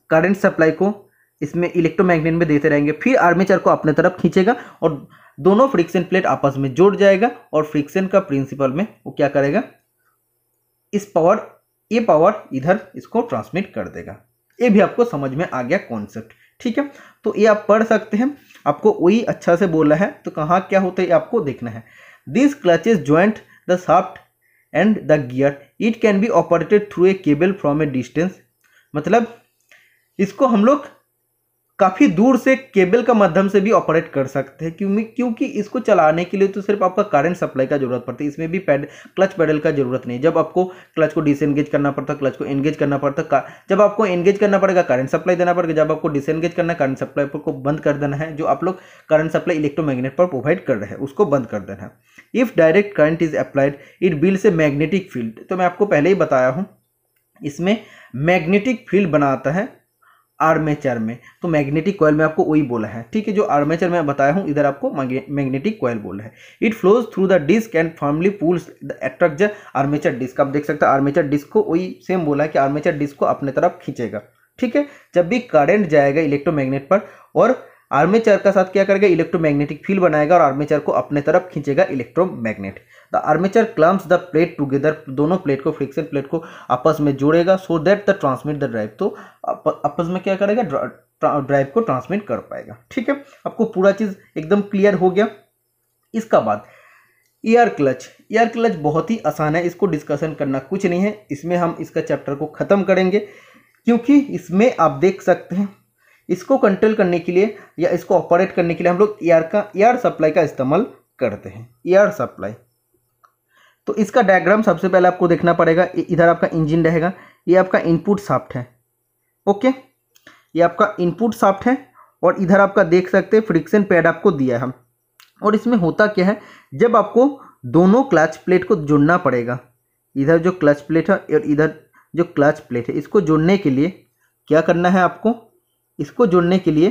करंट सप्लाई को इसमें इलेक्ट्रोमैग्नेट में देते रहेंगे, फिर आर्मेचर को अपने तरफ खींचेगा और दोनों फ्रिक्शन प्लेट आपस में जुड़ जाएगा, और फ्रिक्शन का प्रिंसिपल में वो क्या करेगा, इस पावर, ये पावर इधर इसको ट्रांसमिट कर देगा। ये भी आपको समझ में आ गया कॉन्सेप्ट, ठीक है। तो ये आप पढ़ सकते हैं, आपको वही अच्छा से बोला है, तो कहाँ क्या होता है आपको देखना है। This clutches joint the shaft and the gear, it can be operated through a cable from A distance. मतलब इसको हम लोग काफ़ी दूर से केबल का माध्यम से भी ऑपरेट कर सकते हैं, क्योंकि इसको चलाने के लिए तो सिर्फ आपका करंट सप्लाई का जरूरत पड़ती है, इसमें भी क्लच पेडल का जरूरत नहीं। जब आपको क्लच को डिसएंगेज करना पड़ता, क्लच को एंगेज करना पड़ता, जब आपको एंगेज करना पड़ेगा करंट सप्लाई देना पड़ेगा, जब आपको डिसएंगेज करना है करंट सप्लाई को बंद कर देना है, जो आप लोग करंट सप्लाई इलेक्ट्रोमैग्नेट पर प्रोवाइड कर रहे हैं उसको बंद कर देना है। If direct current is applied it builds a magnetic field. तो मैं आपको पहले ही बताया हूँ, इसमें मैग्नेटिक फील्ड बनाता है आर्मेचर में, तो मैग्नेटिक कॉइल में आपको वही बोला है, ठीक है। जो आर्मेचर में बताया हूँ, इधर आपको मैग्नेटिक कॉइल बोला है। It flows through the disc and firmly pulls the attract the armature disc. आप देख सकते हैं आर्मेचर डिस्क को वही सेम बोला है कि आर्मेचर डिस्क को अपने तरफ खींचेगा, ठीक है। जब भी करंट जाएगा इलेक्ट्रोमैग्नेट पर, और आर्मेचर का साथ क्या करेगा, इलेक्ट्रोमैग्नेटिक फील्ड बनाएगा और आर्मेचर को अपने तरफ खींचेगा electromagnet. The armature clumps the plate together, दोनों प्लेट को, फ्रिक्शन प्लेट को आपस में जोड़ेगा, so that the transmit the drive, तो आपस में क्या करेगा, ड्राइव को ट्रांसमिट कर पाएगा, ठीक है। आपको पूरा चीज़ एकदम क्लियर हो गया। इसका बाद एयर क्लच। एयर क्लच बहुत ही आसान है, इसको डिस्कशन करना कुछ नहीं है, इसमें हम इसका चैप्टर को ख़त्म करेंगे, क्योंकि इसमें आप देख सकते हैं इसको कंट्रोल करने के लिए या इसको ऑपरेट करने के लिए हम लोग एयर सप्लाई का इस्तेमाल करते हैं, एयर सप्लाई। तो इसका डायग्राम सबसे पहले आपको देखना पड़ेगा। इधर आपका इंजन रहेगा, ये आपका इनपुट शाफ्ट है, ओके, ये आपका इनपुट शाफ्ट है, और इधर आपका देख सकते हैं फ्रिक्शन पैड आपको दिया है। और इसमें होता क्या है, जब आपको दोनों क्लच प्लेट को जोड़ना पड़ेगा, इधर जो क्लच प्लेट है और इधर जो क्लच प्लेट है, इसको जोड़ने के लिए क्या करना है आपको, इसको जोड़ने के लिए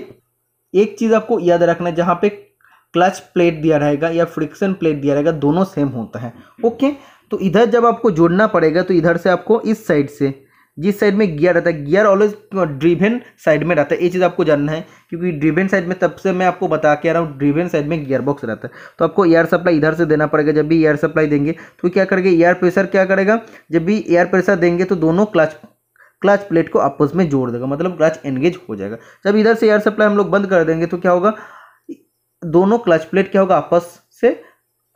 एक चीज़ आपको याद रखना है, जहाँ पे क्लच प्लेट दिया रहेगा या फ्रिक्शन प्लेट दिया रहेगा, दोनों सेम होता है, ओके। तो इधर जब आपको जोड़ना पड़ेगा, तो इधर से आपको इस साइड से जिस साइड में गियर रहता है, गियर ऑलवेज ड्रिवन साइड में रहता है, ये चीज़ आपको जानना है, क्योंकि ड्रिवन साइड में, तब से मैं आपको बता के आ रहा हूँ, ड्रिवन साइड में गियर बॉक्स रहता है। तो आपको एयर सप्लाई इधर से देना पड़ेगा। जब भी एयर सप्लाई देंगे तो क्या करेंगे, एयर प्रेशर क्या करेगा, जब भी एयर प्रेशर देंगे तो दोनों क्लच प्लेट को आपस में जोड़ देगा, मतलब क्लच एंगेज हो जाएगा। जब इधर से एयर सप्लाई हम लोग बंद कर देंगे तो क्या होगा, दोनों क्लच प्लेट क्या होगा, आपस से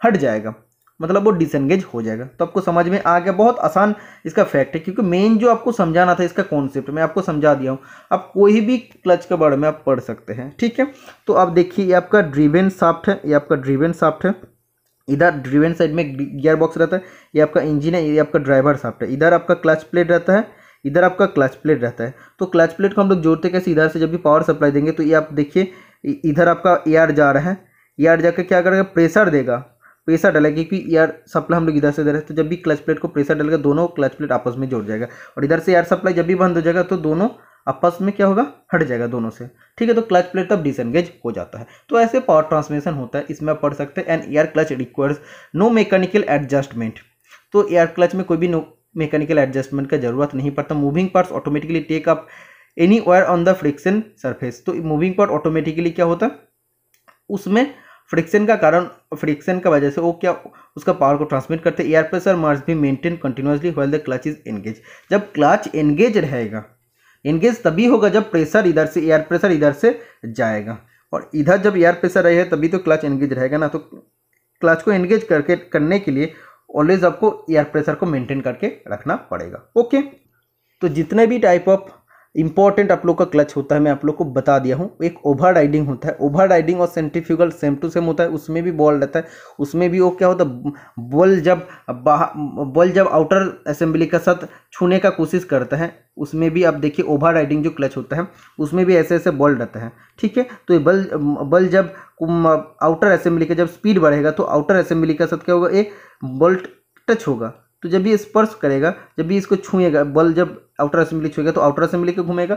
हट जाएगा, मतलब वो डिसएंगेज हो जाएगा। तो आपको समझ में आ गया, बहुत आसान इसका फैक्ट है, क्योंकि मेन जो आपको समझाना था इसका कॉन्सेप्ट मैं आपको समझा दिया हूँ। आप कोई भी क्लच के बारे में आप पढ़ सकते हैं, ठीक है। तो आप देखिए, ये आपका ड्रिवन शाफ्ट है, ये आपका ड्रिवन शाफ्ट है, इधर ड्रिवन साइड में गियर बॉक्स रहता है, ये आपका इंजन है, ये आपका ड्राइवर शाफ्ट है, इधर आपका क्लच प्लेट रहता है, इधर आपका क्लच प्लेट रहता है। तो क्लच प्लेट को हम लोग जोड़ते कैसे, इधर से जब भी पावर सप्लाई देंगे तो ये आप देखिए, इधर आपका एयर जा रहा है, एयर जाकर क्या करेगा, प्रेशर देगा, प्रेशर डालेगा, क्योंकि एयर सप्लाई हम लोग इधर से दे रहे हैं। तो जब भी क्लच प्लेट को प्रेशर डालेगा, दोनों क्लच प्लेट आपस में जुड़ जाएगा, और इधर से एयर सप्लाई जब भी बंद हो जाएगा तो दोनों आपस में क्या होगा, हट जाएगा दोनों से, ठीक है। तो क्लच प्लेट तब डिसएंगेज हो जाता है। तो ऐसे पावर ट्रांसमिशन होता है, इसमें आप पढ़ सकते हैं। And air clutch requires no mechanical adjustment. तो एयर क्लच में कोई भी नो मैकेनिकल एडजस्टमेंट का जरूरत नहीं पड़ता। Moving parts automatically take up any wire on the friction surface. तो मूविंग पार्ट ऑटोमेटिकली क्या होता है, उसमें फ्रिक्शन का कारण, फ्रिक्शन का वजह से वो क्या उसका पावर को ट्रांसमिट करते हैं। Air pressure must be maintain continuously while the clutch is engage. जब क्लच एंगेज रहेगा, एंगेज तभी होगा जब प्रेशर इधर से, एयर प्रेशर इधर से जाएगा, और इधर जब एयर प्रेशर रहेगा तभी तो क्लच एंगेज रहेगा ना। तो क्लच को एंगेज करने के लिए ऑलवेज आपको एयर प्रेशर को मेंटेन करके रखना पड़ेगा। ओके, तो जितने भी टाइप ऑफ इंपॉर्टेंट आप लोग का क्लच होता है मैं आप लोग को बता दिया हूँ। एक ओवर राइडिंग होता है, ओवर राइडिंग और सेंट्रीफ्यूगल सेम टू सेम होता है, उसमें भी बॉल रहता है। उसमें भी वो क्या होता है, बॉल जब आउटर असेंबली का साथ छूने का कोशिश करता है, उसमें भी आप देखिए ओवर राइडिंग जो क्लच होता है उसमें भी ऐसे ऐसे बॉल रहता है, ठीक है। तो ये बॉल जब आउटर असेंबली का जब स्पीड बढ़ेगा तो आउटर असेंबली का साथ क्या होगा, एक बॉल टच होगा। तो जब ये स्पर्श करेगा, जब भी इसको छुएगा, बॉल जब आउटर असेंबली छुएगा तो आउटर असेंबली को घुमाएगा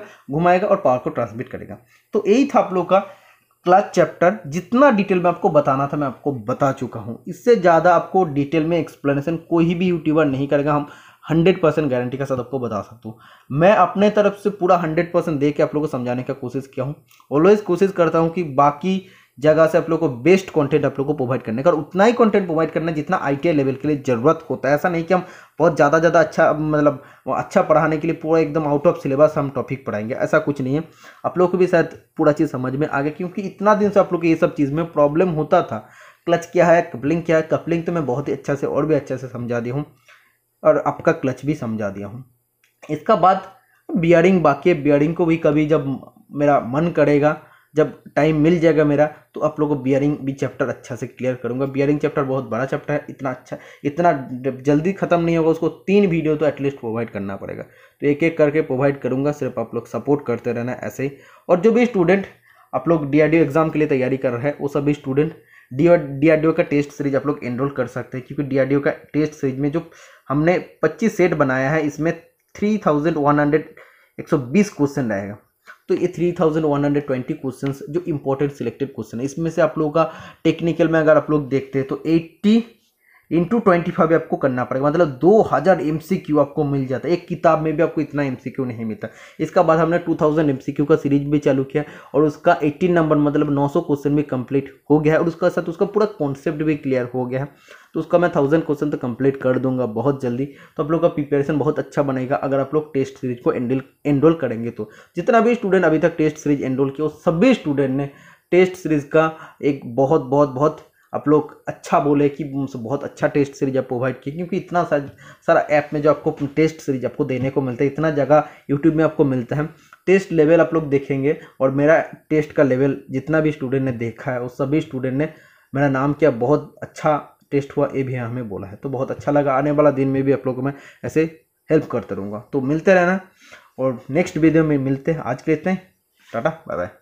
और पावर को ट्रांसमिट करेगा। तो यही था आप लोग का क्लच चैप्टर। जितना डिटेल में आपको बताना था मैं आपको बता चुका हूँ। इससे ज़्यादा आपको डिटेल में एक्सप्लेनेशन कोई भी यूट्यूबर नहीं करेगा, हम 100% गारंटी के साथ आपको बता सकता हूँ। मैं अपने तरफ से पूरा 100% दे के आप लोगों को समझाने का कोशिश किया हूँ। ऑलवेज कोशिश करता हूँ कि बाकी जगह से आप लोग को बेस्ट कंटेंट आप लोग को प्रोवाइड करने का, और उतना ही कंटेंट प्रोवाइड करना जितना आईटीआई लेवल के लिए ज़रूरत होता है। ऐसा नहीं कि हम बहुत ज़्यादा अच्छा, मतलब अच्छा पढ़ाने के लिए पूरा एकदम आउट ऑफ सिलेबस हम टॉपिक पढ़ाएंगे, ऐसा कुछ नहीं है। आप लोग को भी शायद पूरा चीज़ समझ में आ गया, क्योंकि इतना दिन से आप लोग को ये सब चीज़ में प्रॉब्लम होता था। क्लच क्या है, कपलिंग क्या है, कपलिंग तो मैं बहुत ही अच्छा से और भी अच्छे से समझा दिया हूँ, और आपका क्लच भी समझा दिया हूँ। इसका बाद बियरिंग बाकी है। बियरिंग को भी कभी जब मेरा मन करेगा, जब टाइम मिल जाएगा मेरा, तो आप लोगों को बियरिंग भी चैप्टर अच्छा से क्लियर करूंगा। बियरिंग चैप्टर बहुत बड़ा चैप्टर है, इतना अच्छा, इतना जल्दी खत्म नहीं होगा, उसको 3 वीडियो तो एटलीस्ट प्रोवाइड करना पड़ेगा। तो एक एक करके प्रोवाइड करूंगा, सिर्फ आप लोग सपोर्ट करते रहना ऐसे ही। और जो भी स्टूडेंट आप लोग डीआरडीओ एग्जाम के लिए तैयारी कर रहे हैं, वो सभी स्टूडेंट डीआरडीओ का टेस्ट सीरीज आप लोग एनरोल कर सकते हैं, क्योंकि डीआरडीओ का टेस्ट सीरीज में जो हमने 25 सेट बनाया है, इसमें 120 क्वेश्चन रहेगा। तो ये 3120 क्वेश्चंस जो इंपॉर्टेंट सिलेक्टेड क्वेश्चन है, इसमें से आप लोगों का टेक्निकल में अगर आप लोग देखते हैं तो 80 × 25 आपको करना पड़ेगा, मतलब 2000 MCQ आपको मिल जाता है। एक किताब में भी आपको इतना MCQ नहीं मिलता। इसका बाद हमने 2000 MCQ का सीरीज भी चालू किया, और उसका 18 नंबर मतलब 900 क्वेश्चन भी कंप्लीट हो गया है, और उसका साथ उसका पूरा कॉन्सेप्ट भी क्लियर हो गया है। तो उसका मैं 1000 क्वेश्चन तो कंप्लीट कर दूंगा बहुत जल्दी। तो आप लोग का प्रिपरेशन बहुत अच्छा बनेगा अगर आप लोग टेस्ट सीरीज को एनरोल करेंगे। तो जितना भी स्टूडेंट अभी तक टेस्ट सीरीज एनरोल किया, सभी स्टूडेंट ने टेस्ट सीरीज का एक बहुत आप लोग अच्छा बोले कि बहुत अच्छा टेस्ट सीरीज आप प्रोवाइड किए, क्योंकि इतना सारा ऐप में जो आपको टेस्ट सीरीज आपको देने को मिलता है, इतना जगह यूट्यूब में आपको मिलता है। टेस्ट लेवल आप लोग देखेंगे, और मेरा टेस्ट का लेवल जितना भी स्टूडेंट ने देखा है, उस सभी स्टूडेंट ने मेरा नाम किया, बहुत अच्छा टेस्ट हुआ, ये भी हमें बोला है। तो बहुत अच्छा लगा। आने वाला दिन में भी आप लोग को मैं ऐसे हेल्प करते रहूँगा। तो मिलते रहना, और नेक्स्ट वीडियो में मिलते हैं। आज के लिए इतने, टाटा बाय बाय।